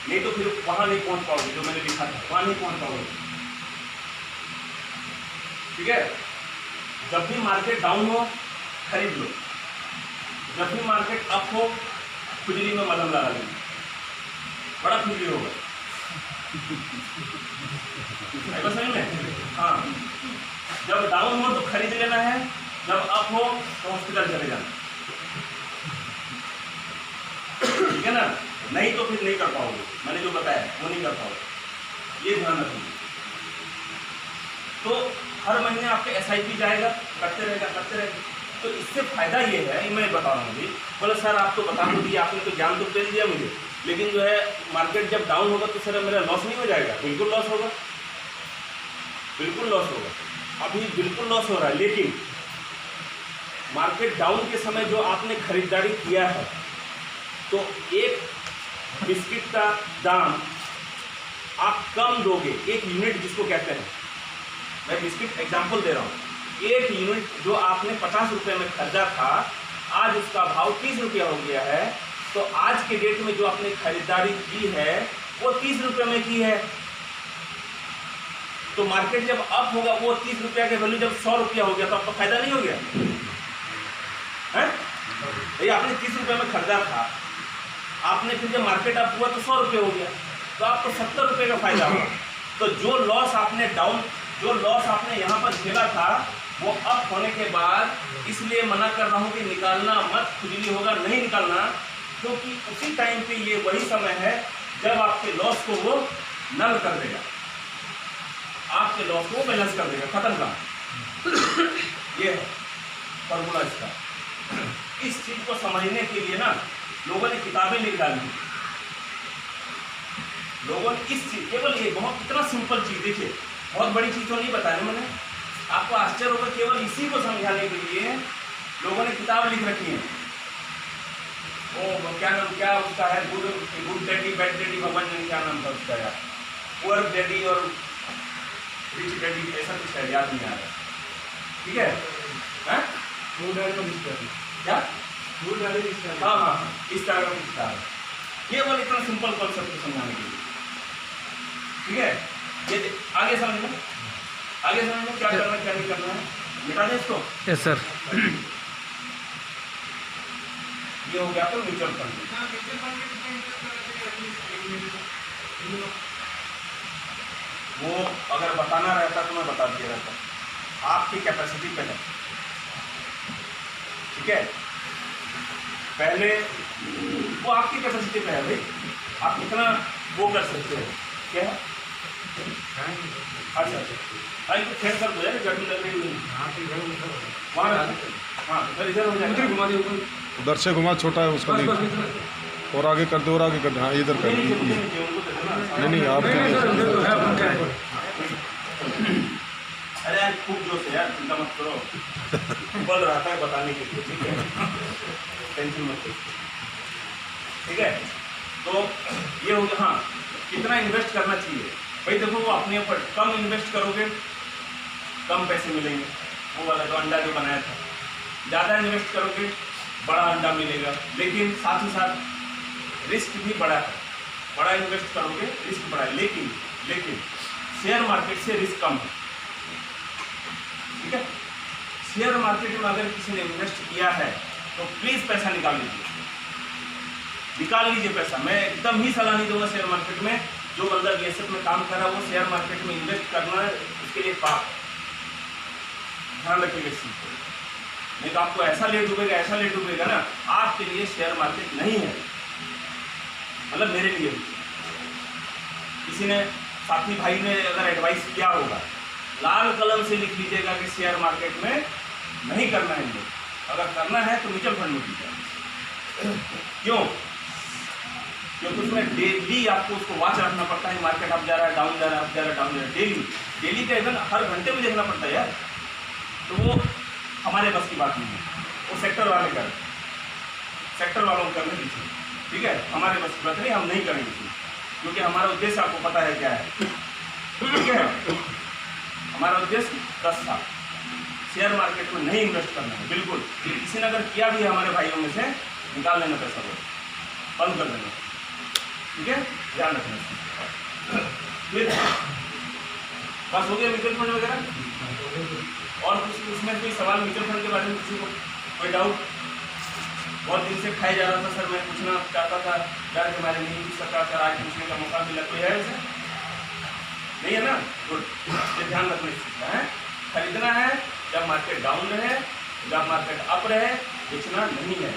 नहीं तो फिर वहां नहीं पहुंच पाओगे, जो मैंने लिखा था वहां नहीं पहुंच पाओगे, ठीक है। जब भी मार्केट डाउन हो खरीद लो, जब भी मार्केट अप हो खुजली में मलहम लगा लेना, बड़ा खुजली होगा, समझ में। हाँ, जब डाउन हो तो खरीद लेना है, जब अप हो तो हॉस्पिटल चले जाना, ठीक है ना। नहीं तो फिर नहीं कर पाओगे, मैंने जो बताया वो नहीं कर पाओगे, ये ध्यान रखिए। तो हर महीने आपके SIP जाएगा, करते रहेगा। तो इससे फायदा ये है, मैं बता रहा हूँ अभी। बोले सर आप तो बता दो दिया, आपने तो ज्ञान तो दे दिया मुझे, लेकिन जो है मार्केट जब डाउन होगा तो सर मेरा लॉस नहीं हो जाएगा। बिल्कुल लॉस होगा, बिल्कुल लॉस होगा, अभी बिल्कुल लॉस हो रहा है। लेकिन मार्केट डाउन के समय जो आपने खरीदारी किया है, तो एक बिस्किट का दाम आप कम दोगे, 1 यूनिट जिसको कहते हैं, मैं बिस्किट एग्जाम्पल दे रहा हूँ, 1 यूनिट जो आपने 50 रुपये में खरीदा था, आज उसका भाव 30 रुपया हो गया है। तो आज के डेट में जो आपने खरीदारी की है वो 30 रुपये में की है। तो मार्केट जब अप होगा, वो 30 रुपया के वैल्यू जब 100 रुपया हो गया, तो आपको फायदा नहीं हो गया है? भैया आपने 30 रुपये में खरीदा था, आपने फिर जब मार्केट अप हुआ तो 100 रुपये हो गया, तो आपको 70 रुपये का फायदा हुआ। तो जो लॉस आपने यहाँ पर झेला था, वो अप होने के बाद, इसलिए मना कर रहा हूँ कि निकालना मत, खुजली होगा नहीं निकालना, क्योंकि उसी टाइम पे ये वही समय है जब आपके लॉस को वो नल कर देगा, आपके लॉस को बैलेंस कर देगा, खत्म काम। ये है फॉर्मूला इसका। इस चीज को समझने के लिए ना लोगों ने किताबें लिख डाली, लोगों ने इस चीज, केवल ये बहुत इतना सिंपल चीज, देखिए बहुत बड़ी चीज तो नहीं बताई मैंने, आपको आश्चर्य होगा, केवल इसी को समझाने के लिए लोगों ने किताब लिख रखी है। वो क्या उसका है, गुड डैडी बैड डैडी, भगवान ने क्या नाम था उसका यार, पुअर डैडी और रिच डैडी, ऐसा कुछ है, याद नहीं आ रहा, ठीक है। क्या हाँ, इस तरह का कुछ था। केवल इतना सिंपल कॉन्सेप्ट को समझाने के लिए, ठीक है। ये आगे समझना क्या करना क्या नहीं करना है, मिटा दें इसको। Yes sir. ये हो गया तो म्यूचुअल फंड। वो अगर बताना रहता तो मैं बता दिया रहता। आपकी कैपेसिटी पे है, ठीक है। पहले वो आपकी कैपेसिटी पे है भाई, आप कितना वो कर सकते हो। क्या है? अच्छा अच्छा, तो फेंक कर दो यार, गर्मी लग रही है वहाँ। हाँ इधर इधर हो जाएगा, घुमा दो उधर से घुमा, छोटा है उसका नहीं, और आगे कर दो, और आगे कर दो। हाँ इधर कर दो। नहीं आपके लिए। अरे यार खूब जोश है यार, चिंता मत करो, बल रहा था बताने के लिए, ठीक है, टेंशन मत लो, ठीक है। तो ये हो गया। हाँ, कितना इन्वेस्ट करना चाहिए भाई, देखो वो अपने ऊपर, कम इन्वेस्ट करोगे कम पैसे मिलेंगे, वो वाला जो अंडा जो बनाया था। ज़्यादा इन्वेस्ट करोगे बड़ा अंडा मिलेगा, लेकिन साथ ही साथ रिस्क भी बड़ा है। बड़ा इन्वेस्ट करोगे रिस्क बड़ा है, लेकिन शेयर मार्केट से रिस्क कम है, ठीक है। शेयर मार्केट में अगर किसी ने इन्वेस्ट किया है तो प्लीज़ पैसा निकाल लीजिए पैसा। मैं एकदम ही सलाह नहीं दूंगा शेयर मार्केट में। जो बंदा बीएसएफ में काम कर रहा है वो शेयर मार्केट में इन्वेस्ट करना है, उसके लिए पाप। ध्यान रखिएगा इस चीज़ को, नहीं तो आपको ऐसा ले डूबेगा ना, आपके लिए शेयर मार्केट नहीं है। मतलब मेरे लिए भी किसी ने, साथी भाई ने अगर एडवाइस किया होगा, लाल कलम से लिख लीजिएगा कि शेयर मार्केट में नहीं करना है इन्वेस्ट। अगर करना है तो म्यूचुअल फंड में कीजिए। क्यों? क्योंकि उसमें डेली आपको उसको वॉच रखना पड़ता है, मार्केट अप जा रहा है, डाउन जा रहा है, अप जा रहा है, डाउन जा रहा है, डेली का इवन हर घंटे में देखना पड़ता है यार। तो वो हमारे बस की बात नहीं है, वो सेक्टर वाले करें, सेक्टर वालों को करने दीजिए, ठीक है। हमारे बस की बात नहीं, हम नहीं करेंगे इसमें, क्योंकि हमारा उद्देश्य आपको पता है क्या है, ठीक है। हमारा उद्देश्य 10 साल शेयर मार्केट में नहीं इन्वेस्ट करना है, बिल्कुल। किसी ने अगर किया भी है हमारे भाइयों में से, निकाल लेना पैसा, वो बंद कर देना, ठीक है, ध्यान रखना। फिर बस हो गया म्यूचुअल फंड वगैरह। और कुछ उसमें कोई सवाल म्यूचुअल फंड के बारे में किसी को कोई डाउट? बहुत दिन से खाया जा रहा था सर, मैं पूछना चाहता था यार, हमारे नहीं पूछ सका सर, आज पूछने का मौका मिला। कोई है ऐसे? नहीं है ना? गुड, ये ध्यान रखना इस चीज़ का है। खरीदना है जब मार्केट डाउन रहे, जब मार्केट अप रहे, बेचना नहीं है,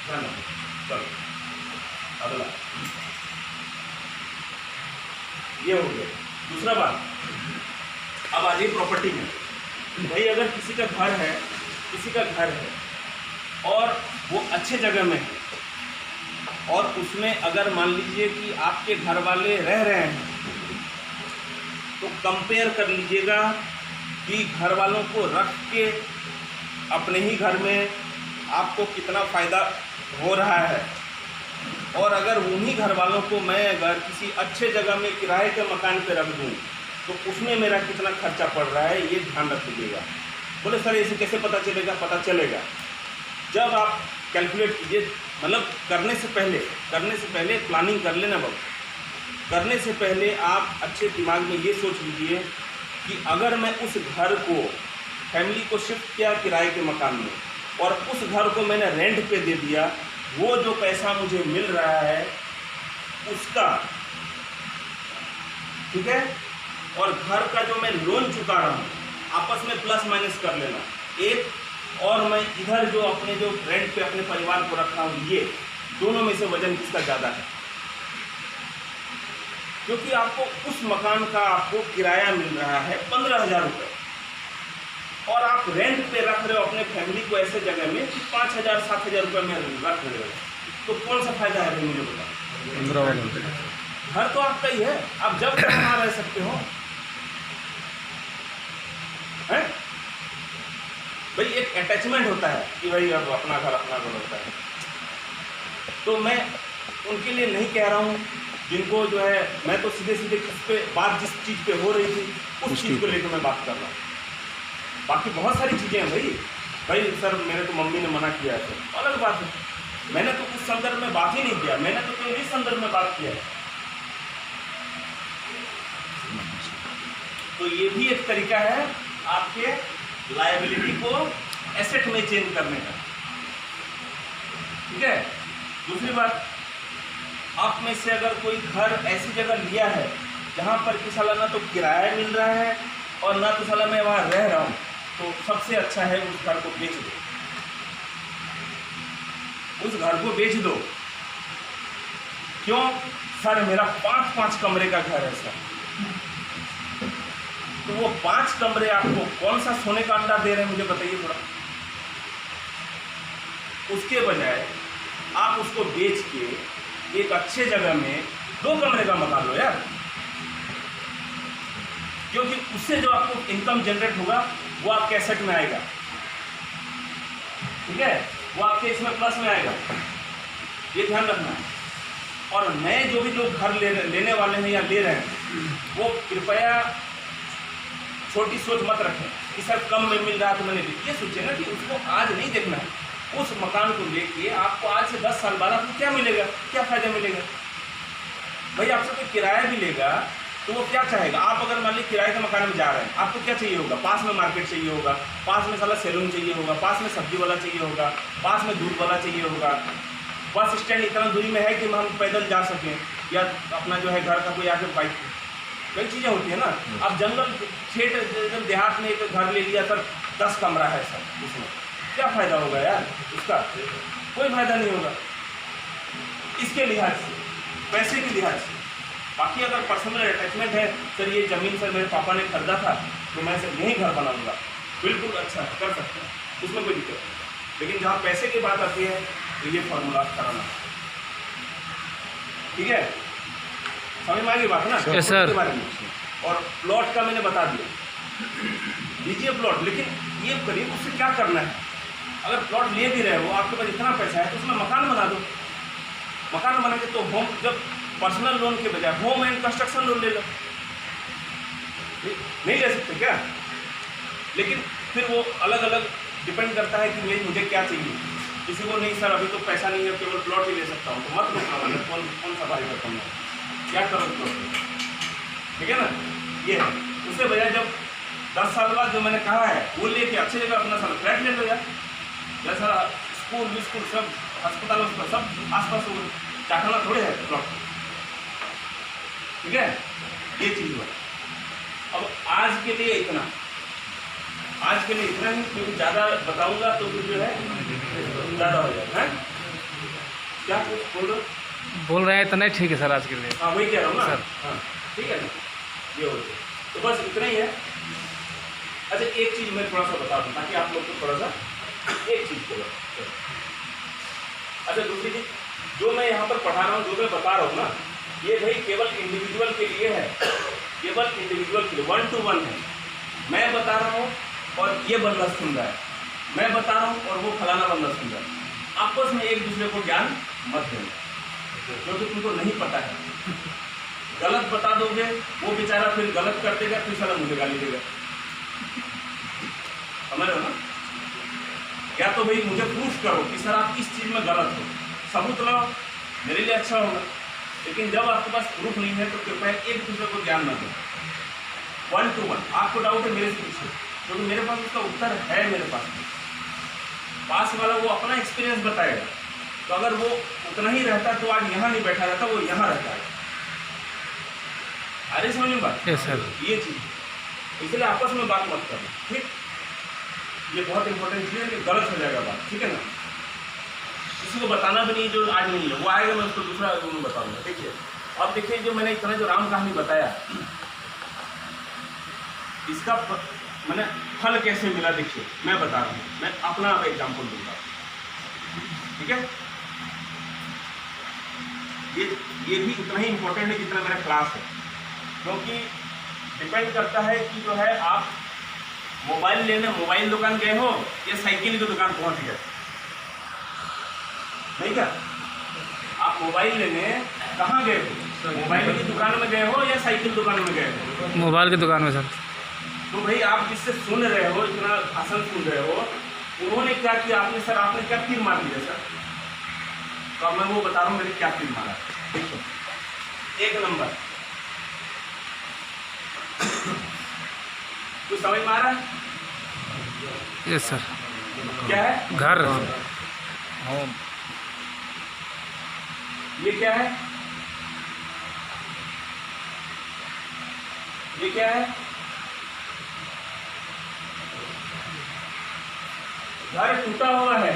ध्यान रखना। चलो अगला, ये हो गया। दूसरा बात, अब आ जाइए प्रॉपर्टी में। भाई अगर किसी का घर है और वो अच्छे जगह में है, और उसमें अगर मान लीजिए कि आपके घर वाले रह रहे हैं, तो कंपेयर कर लीजिएगा कि घर वालों को रख के अपने ही घर में आपको कितना फ़ायदा हो रहा है, और अगर उन्हीं घर वालों को मैं अगर किसी अच्छे जगह में किराए के मकान पे रख दूं तो उसमें मेरा कितना खर्चा पड़ रहा है, ये ध्यान रख लीजिएगा। बोले सर ऐसे कैसे पता चलेगा? पता चलेगा जब आप कैलकुलेट कीजिए, मतलब करने से पहले प्लानिंग कर लेना बाबू। करने से पहले आप अच्छे दिमाग में ये सोच लीजिए कि अगर मैं उस घर को, फैमिली को शिफ्ट किया किराए के मकान में, और उस घर को मैंने रेंट पे दे दिया, वो जो पैसा मुझे मिल रहा है उसका, ठीक है, और घर का जो मैं लोन चुका रहा हूँ, आपस में प्लस माइनस कर लेना एक, और मैं इधर जो अपने जो रेंट पे अपने परिवार को रखा हूँ, ये दोनों में से वजन किसका ज़्यादा है? क्योंकि आपको उस मकान का आपको किराया मिल रहा है 15,000 रुपये, और आप रेंट पे रख रहे हो अपने फैमिली को ऐसे जगह में कि 5,000 7,000 रुपये में रख रहे हो, तो कौन सा फायदा है भाई मुझे बताओ? 15 वाला घर तो आपका ही है, आप जब वहाँ रह सकते हो, हैं भाई। एक अटैचमेंट होता है कि भाई अब अपना घर होता है। तो मैं उनके लिए नहीं कह रहा हूँ जिनको जो है, मैं तो सीधे किस पे बात, जिस चीज़ पे हो रही थी उस चीज़ को लेकर मैं बात कर रहा हूँ। बाकी बहुत सारी चीज़ें हैं भाई सर मेरे तो मम्मी ने मना किया है, तो अलग बात है। मैंने तो उस संदर्भ में बात ही नहीं किया, मैंने तो केवल इस संदर्भ में बात किया है। तो ये भी एक तरीका है आपके लायबिलिटी को एसेट में चेंज करने का। ठीक है। दूसरी बात, आप में से अगर कोई घर ऐसी जगह लिया है जहाँ पर कि साला ना तो किराया मिल रहा है और ना तो साला मैं वहाँ रह रहा हूँ, तो सबसे अच्छा है उस घर को बेच दो। उस घर को बेच दो। क्यों? सर मेरा 5-5 कमरे का घर है सर। तो वो 5 कमरे आपको कौन सा सोने का अंडा दे रहे हैं मुझे बताइए थोड़ा। उसके बजाय आप उसको बेच के एक अच्छे जगह में 2 कमरे का मकान लो यार, क्योंकि उससे जो आपको इनकम जनरेट होगा वो आपके एसेट में आएगा। ठीक है, वो आपके इसमें प्लस में आएगा, ये ध्यान रखना है। और नए जो भी लोग घर लेने वाले हैं या ले रहे हैं, वो कृपया छोटी सोच मत रखें कि सर कम में मिल रहा है तो मैंने ये सोचे ना कि उसको आज नहीं देखना है। उस मकान को लेके आपको आज से 10 साल बाद आपको क्या मिलेगा, क्या फायदा मिलेगा। भाई आपसे कोई किराया भी लेगा तो वो क्या चाहेगा। आप अगर मान लीजिए किराए के मकान में जा रहे हैं, आपको क्या चाहिए होगा, पास में मार्केट चाहिए होगा, पास में साला सैलून चाहिए होगा, पास में सब्जी वाला चाहिए होगा, पास में दूध वाला चाहिए होगा, बस स्टैंड इतना दूरी में है कि हम पैदल जा सकें, या अपना जो है घर का कोई आके बाइक, कई चीज़ें होती है ना। अब जंगल क्षेत्र देहात में एक घर ले लिया सर, 10 कमरा है सर, उसमें क्या फ़ायदा होगा यार उसका, कोई फायदा नहीं होगा इसके लिहाज से, पैसे के लिहाज से। बाकी अगर पर्सनल अटैचमेंट है, सर ये ज़मीन सर मेरे पापा ने खरीदा था तो मैं सर यहीं घर बनाऊंगा, बिल्कुल अच्छा कर सकते हैं, उसमें कोई दिक्कत नहीं। लेकिन जहाँ पैसे की बात आती है तो ये फॉर्मूला कराना, ठीक है, समझ में आ गई बात है ना। yes, sir. के बारे में और प्लॉट का मैंने बता दिया, लीजिए प्लॉट, लेकिन ये करिए उससे क्या करना है। अगर प्लॉट ले भी रहे हो, आपके पास इतना पैसा है तो उसमें मकान बना दो। मकान बना के तो होम, जब पर्सनल लोन के बजाय होम एंड कंस्ट्रक्शन लोन ले लो, नहीं ले सकते क्या। लेकिन फिर वो अलग अलग डिपेंड करता है कि भाई मुझे क्या चाहिए। किसी को नहीं सर अभी तो पैसा नहीं है, केवल प्लॉट ही ले सकता हूँ, तो मत लो, कौन सा भाई करता हूँ, क्या करो प्लॉट, ठीक है ना। ये है, उससे बजाय जब 10 साल बाद जो मैंने कहा है वो लेके अच्छी जगह अपना सारा फ्लैट ले लो यार, जैसा स्कूल सब अस्पताल सब आसपास हो, चाटना थोड़े है प्लॉट, ठीक है। ये चीज़ हुआ। अब आज के लिए इतना ही, क्योंकि ज़्यादा बताऊंगा तो फिर जो है ज़्यादा हो जाएगा। क्या कुछ बोल रहे हैं इतना ही ठीक है सर आज के लिए। हाँ वही कह रहा हूँ ना सर। हाँ ठीक है ना, ये हो जाए तो बस इतना ही है। अच्छा एक चीज़ मैं थोड़ा सा बता दूँ ताकि आप लोग को थोड़ा सा एक चीज़ को। अच्छा दूसरी चीज़ जो मैं यहाँ पर पढ़ा रहा हूँ, जो मैं बता रहा हूँ ना, ये भाई केवल इंडिविजुअल के लिए है, केवल इंडिविजुअल के लिए 1 to 1 है। मैं बता रहा हूँ और ये बंदा सुन रहा है, मैं बता रहा हूँ और वो फलाना बंदा सुन रहा है। आपस में एक दूसरे को ज्ञान मत देना, क्योंकि तुमको नहीं पता है। गलत बता दोगे, वो बेचारा फिर गलत कर देगा, फिर साला मुझे गाली देगा, समझ रहे हो ना। या तो भाई मुझे प्रूफ करो कि सर आप इस चीज़ में गलत हो, सबूत लाओ, मेरे लिए अच्छा होगा। लेकिन जब आपके पास प्रूफ नहीं है तो कृपया एक दूसरे को ज्ञान न दो। 1 to 1 आपको डाउट है मेरे से पूछो, क्योंकि मेरे पास उसका उत्तर है। मेरे पास वाला वो अपना एक्सपीरियंस बताएगा, तो अगर वो उतना ही रहता तो आज यहाँ नहीं बैठा रहता, वो यहाँ रहता है। अरे समझ में बात? Yes sir. ये चीज़ इसलिए आपस में बात मत करो, ठीक। ये बहुत इंपॉर्टेंट चीज़ है कि गलत हो जाएगा बात, ठीक है ना। किसी को बताना भी नहीं जो आज नहीं है, वो आएगा मैं उसको दूसरा उन्हें बताऊंगा, ठीक है। अब देखिए जो मैंने इतना जो राम कहानी बताया, इसका मैंने फल कैसे मिला देखिए, मैं बता रहा हूँ, मैं अपना अब एग्जाम्पल दूंगा, ठीक है। ये भी उतना ही इम्पोर्टेंट है जितना मेरा क्लास है, क्योंकि डिपेंड करता है कि जो है आप मोबाइल लेने मोबाइल दुकान गए हो या साइकिल की दुकान पहुंच गए, नहीं क्या। आप मोबाइल लेने कहाँ गए हो, मोबाइल की दुकान में गए हो या साइकिल दुकान में गए हो? मोबाइल की दुकान में सर। तो भाई आप जिससे सुन रहे हो, इतना भाषण सुन रहे हो, उन्होंने क्या किया, आपने क्या तीर मार दिया सर। तो अब मैं वो बता रहा हूँ मैंने क्या तीर मारा। देखो 1 नंबर कुछ समझ में आ रहा है? Yes sir. क्या है? घर। होम। ये क्या है? ये क्या है? घर टूटा हुआ है,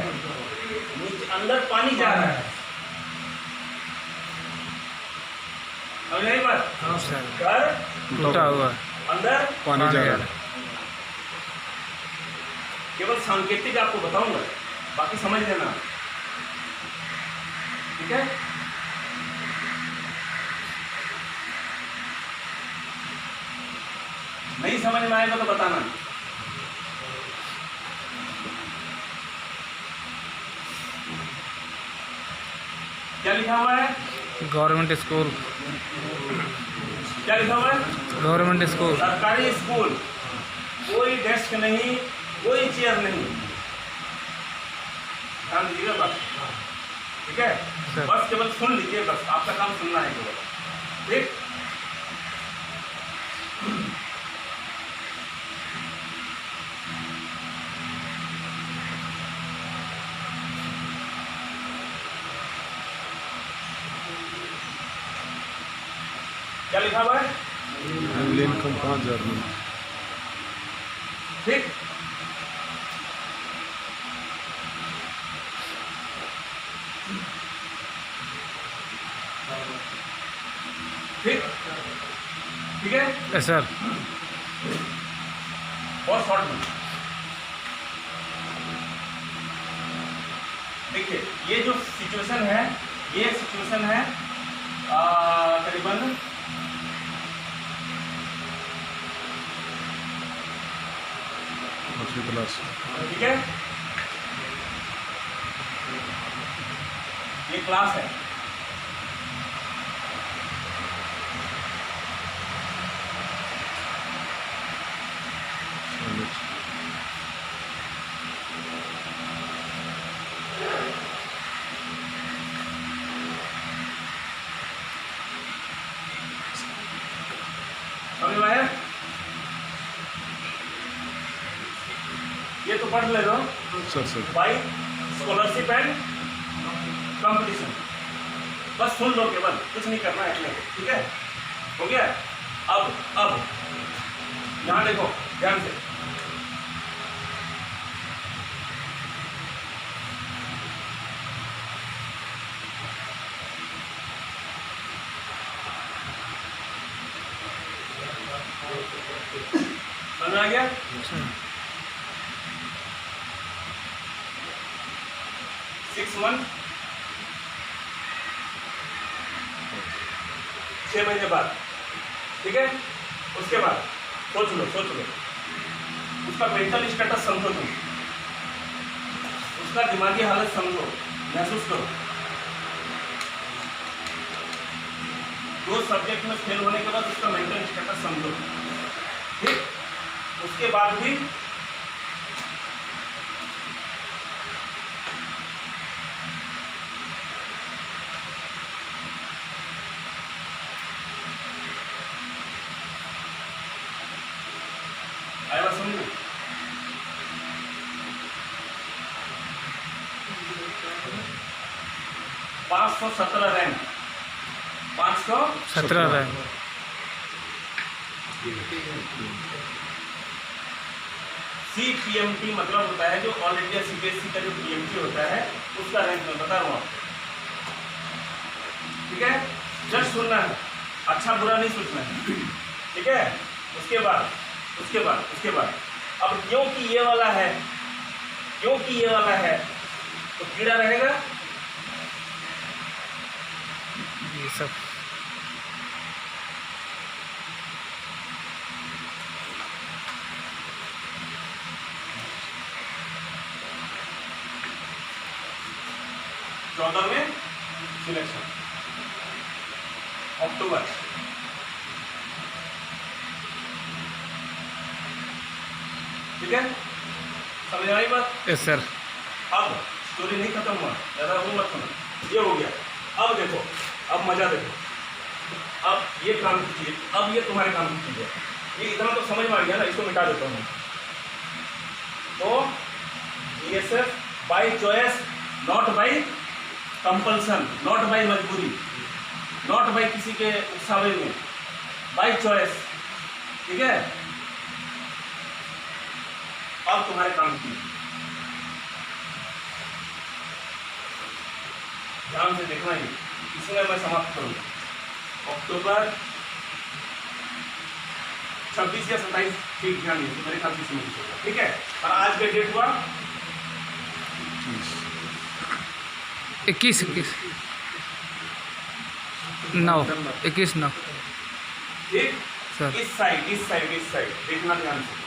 नीचे अंदर पानी जा रहा है। समझ नहीं बात? हाँ सर। घर टूटा हुआ है, अंदर पानी जा रहा है। केवल सांकेतिक आपको बताऊंगा, बाकी समझ लेना, ठीक है? नहीं समझ में आएगा तो बताना। क्या लिखा हुआ है? Government school. क्या लिखा हुआ है? Government school. सरकारी स्कूल। कोई डेस्क नहीं, कोई चेयर नहीं। ध्यान दीजिएगा बस, ठीक है? सर। बस केवल सुन लीजिए, बस आपका काम सुनना है केवल, ठीक? क्या लिखा हुआ है? एनुअल इनकम 5,000 में। ठीक, ठीक, ठीक है? Yes sir. और शॉर्ट में देखिए, ये जो सिचुएशन है, ये सिचुएशन है करीबन 8वीं क्लास। ठीक है? ये क्लास है, समझ में आया? ये तो पढ़ ले लो, sir by scholarship and competition. बस सुन लो केवल, कुछ नहीं करना है इसमें, ठीक है? हो गया? अब यहाँ देखो ध्यान से, समझ आ गया? 6 मंथ, 6 महीने बाद, ठीक है? उसके बाद सोच लो, उसका मेंटल स्टेटस समझो तुम, उसका दिमागी हालत समझो, महसूस करो। 2 सब्जेक्ट में फेल होने के बाद उसका मेंटल स्टेटस समझो, ठीक? उसके बाद भी आया समझो। 517 रैंक, 17 रैंक। CPMT मतलब होता है जो ऑल इंडिया CBSE का जो PMT होता है उसका रैंक मैं बता रहा हूँ आपको, ठीक है? जस्ट सुनना है, अच्छा बुरा नहीं सोचना है, ठीक है? उसके बाद अब क्योंकि ये वाला है तो कीड़ा रहेगा ये सब में सिलेक्शन अक्टूबर, ठीक है? समझ आई बात? Yes sir. अब स्टोरी नहीं खत्म हुआ, ज़्यादा वो मत सुनो, ये हो गया। अब देखो, अब मजा देखो, अब ये काम की चीज़, अब ये तुम्हारे काम की चीज़ है। ये इतना तो समझ में आ गया ना, इसको मिटा देता हूँ, तो BSF by choice, not by compulsion, not by मजबूरी, नॉट बाय किसी के उकसावे में, बाय चॉइस। ठीक है, अब तुम्हारे काम की ध्यान से देखना ही, इसमें मैं समाप्त करूँगा। अक्टूबर 26 या 27, ठीक ध्यान दीजिए, मेरे ख्याल से इसमें कुछ होगा। ठीक है, और आज का डेट हुआ 21 9 21 9 ठीक। सर। इस साइड देखना ध्यान से।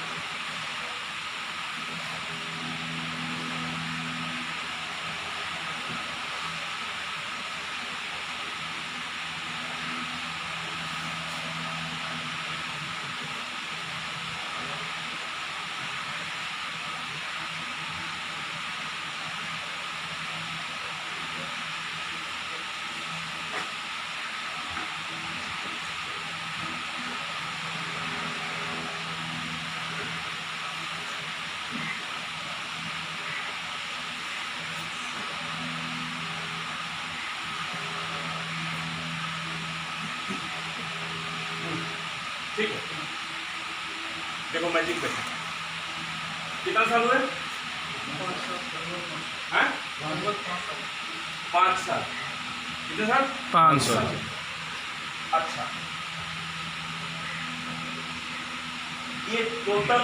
ठीक है, देखो मैजिक पे कितना साल हुए? 5 साल। कितने साल? 5 साल। अच्छा, ये टोटल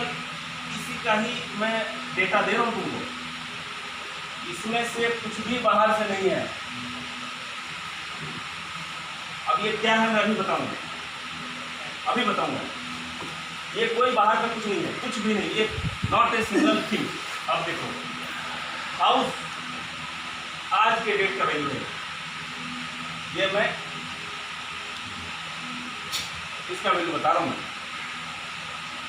इसी का ही मैं डेटा दे रहा हूँ तुमको, इसमें से कुछ भी बाहर से नहीं है। अब ये क्या है मैं अभी बताऊंगा, ये कोई बाहर का कुछ नहीं है, कुछ भी नहीं, ये नॉट ए सिंगल थिंग। अब देखो, हाउस आज के डेट का वैल्यू है, ये मैं इसका वैल्यू बता रहा हूँ,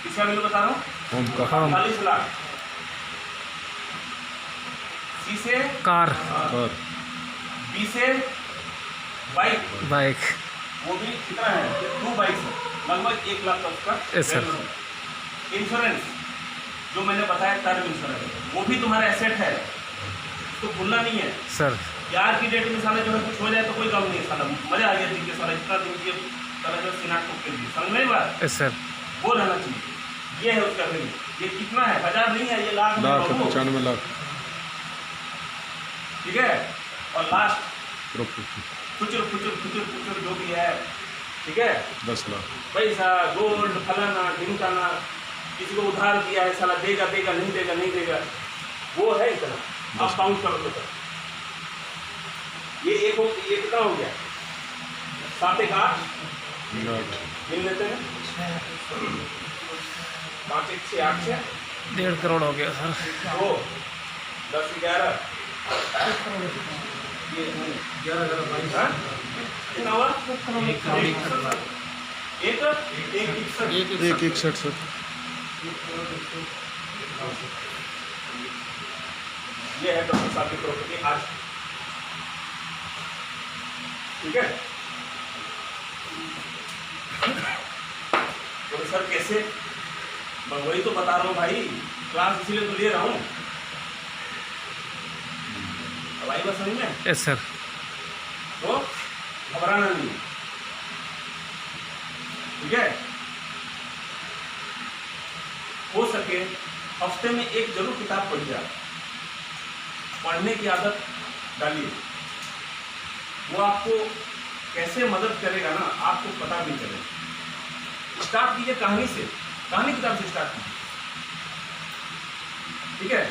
इसका वैल्यू बता रहा हूँ, 48 लाख। सी से कार, बी से बाइक, वो भी कितना है? 2 बाइक है, लगभग 1 लाख का उसका Yes, sir. value है। इंश्योरेंस जो मैंने बताया, टर्म इंश्योरेंस, वो भी तुम्हारा एसेट है, तो भूलना नहीं है। सर। यार की डेट में साला जो है कुछ हो जाए तो कोई गम नहीं है, साला मजा आ गया जी के साला इतना दिन की साला जो सिनाट को कर दी, समझ में बात? Yes sir. वो रहना चाहिए। ये है उसका वैल्यू, ये कितना है? 1000 नहीं है, ये लाख में लाख, बाबू। 95 लाख। ठीक है, और लास्ट प्रॉपर्टी खुचर जो भी है, ठीक है, 10 लाख। पैसा, गोल्ड, फलाना ढिमकाना, किसी को उधार दिया है, साला देगा नहीं देगा, वो है इतना। आप काउंट करो तो ये ये कितना हो गया? 7 1 8 गिन लेते हैं, 5 1 6 8 6, 1.5 करोड़ हो गया सर। 2 10 11 ये 11 22 हाँ? कितना हुआ? 1 161 सर। ये है डॉक्टर साहब की प्रॉपर्टी आज। ठीक है, तो सर कैसे? मैं वही तो बता रहा हूँ भाई, क्लास इसीलिए तो ले रहा हूँ। अब आई बात समझ में? Yes sir. तो घबराना नहीं, ठीक है? हो सके हफ्ते में एक जरूर किताब पढ़ जाए, पढ़ने की आदत डालिए। वो आपको कैसे मदद करेगा ना, आपको पता भी चलेगा। स्टार्ट कीजिए कहानी से, कहानी किताब से स्टार्ट कीजिए, ठीक है?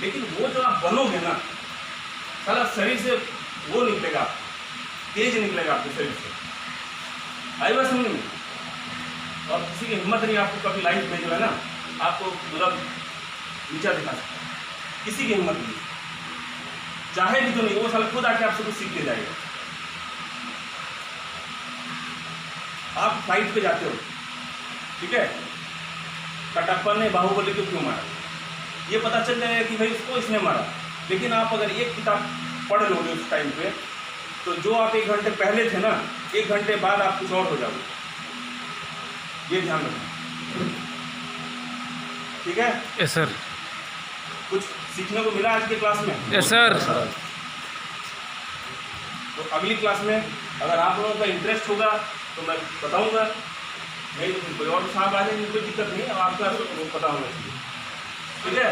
लेकिन वो जो आप बनोगे ना, सारा शरीर से वो निकलेगा, तेज निकलेगा आपके शरीर से। आई बात समझ में? और किसी की हिम्मत नहीं आपको कभी लाइफ में जो है ना आपको मतलब नीचा दिखा सकता, किसी की हिम्मत नहीं, चाहे भी तो नहीं, वो साल खुद आके आपसे कुछ सीख के जाएगा। आप फाइट पे जाते हो, ठीक है, कटप्पा ने बाहुबली को क्यों मारा, ये पता चल जाएगा कि भाई उसको इसने मारा। लेकिन आप अगर एक किताब पढ़ लोगे उस टाइम पे, तो जो आप 1 घंटे पहले थे ना, 1 घंटे बाद आप कुछ और हो जाओगे, ये ध्यान रखना, ठीक है? Yes sir. कुछ सीखने को मिला आज के क्लास में? Yes sir. तो अगली क्लास में अगर आप लोगों का इंटरेस्ट होगा तो मैं बताऊंगा, नहीं तो फिर कोई और साहब आ जाएंगे, कोई दिक्कत नहीं है, आपका पता होना चाहिए। ठीक है।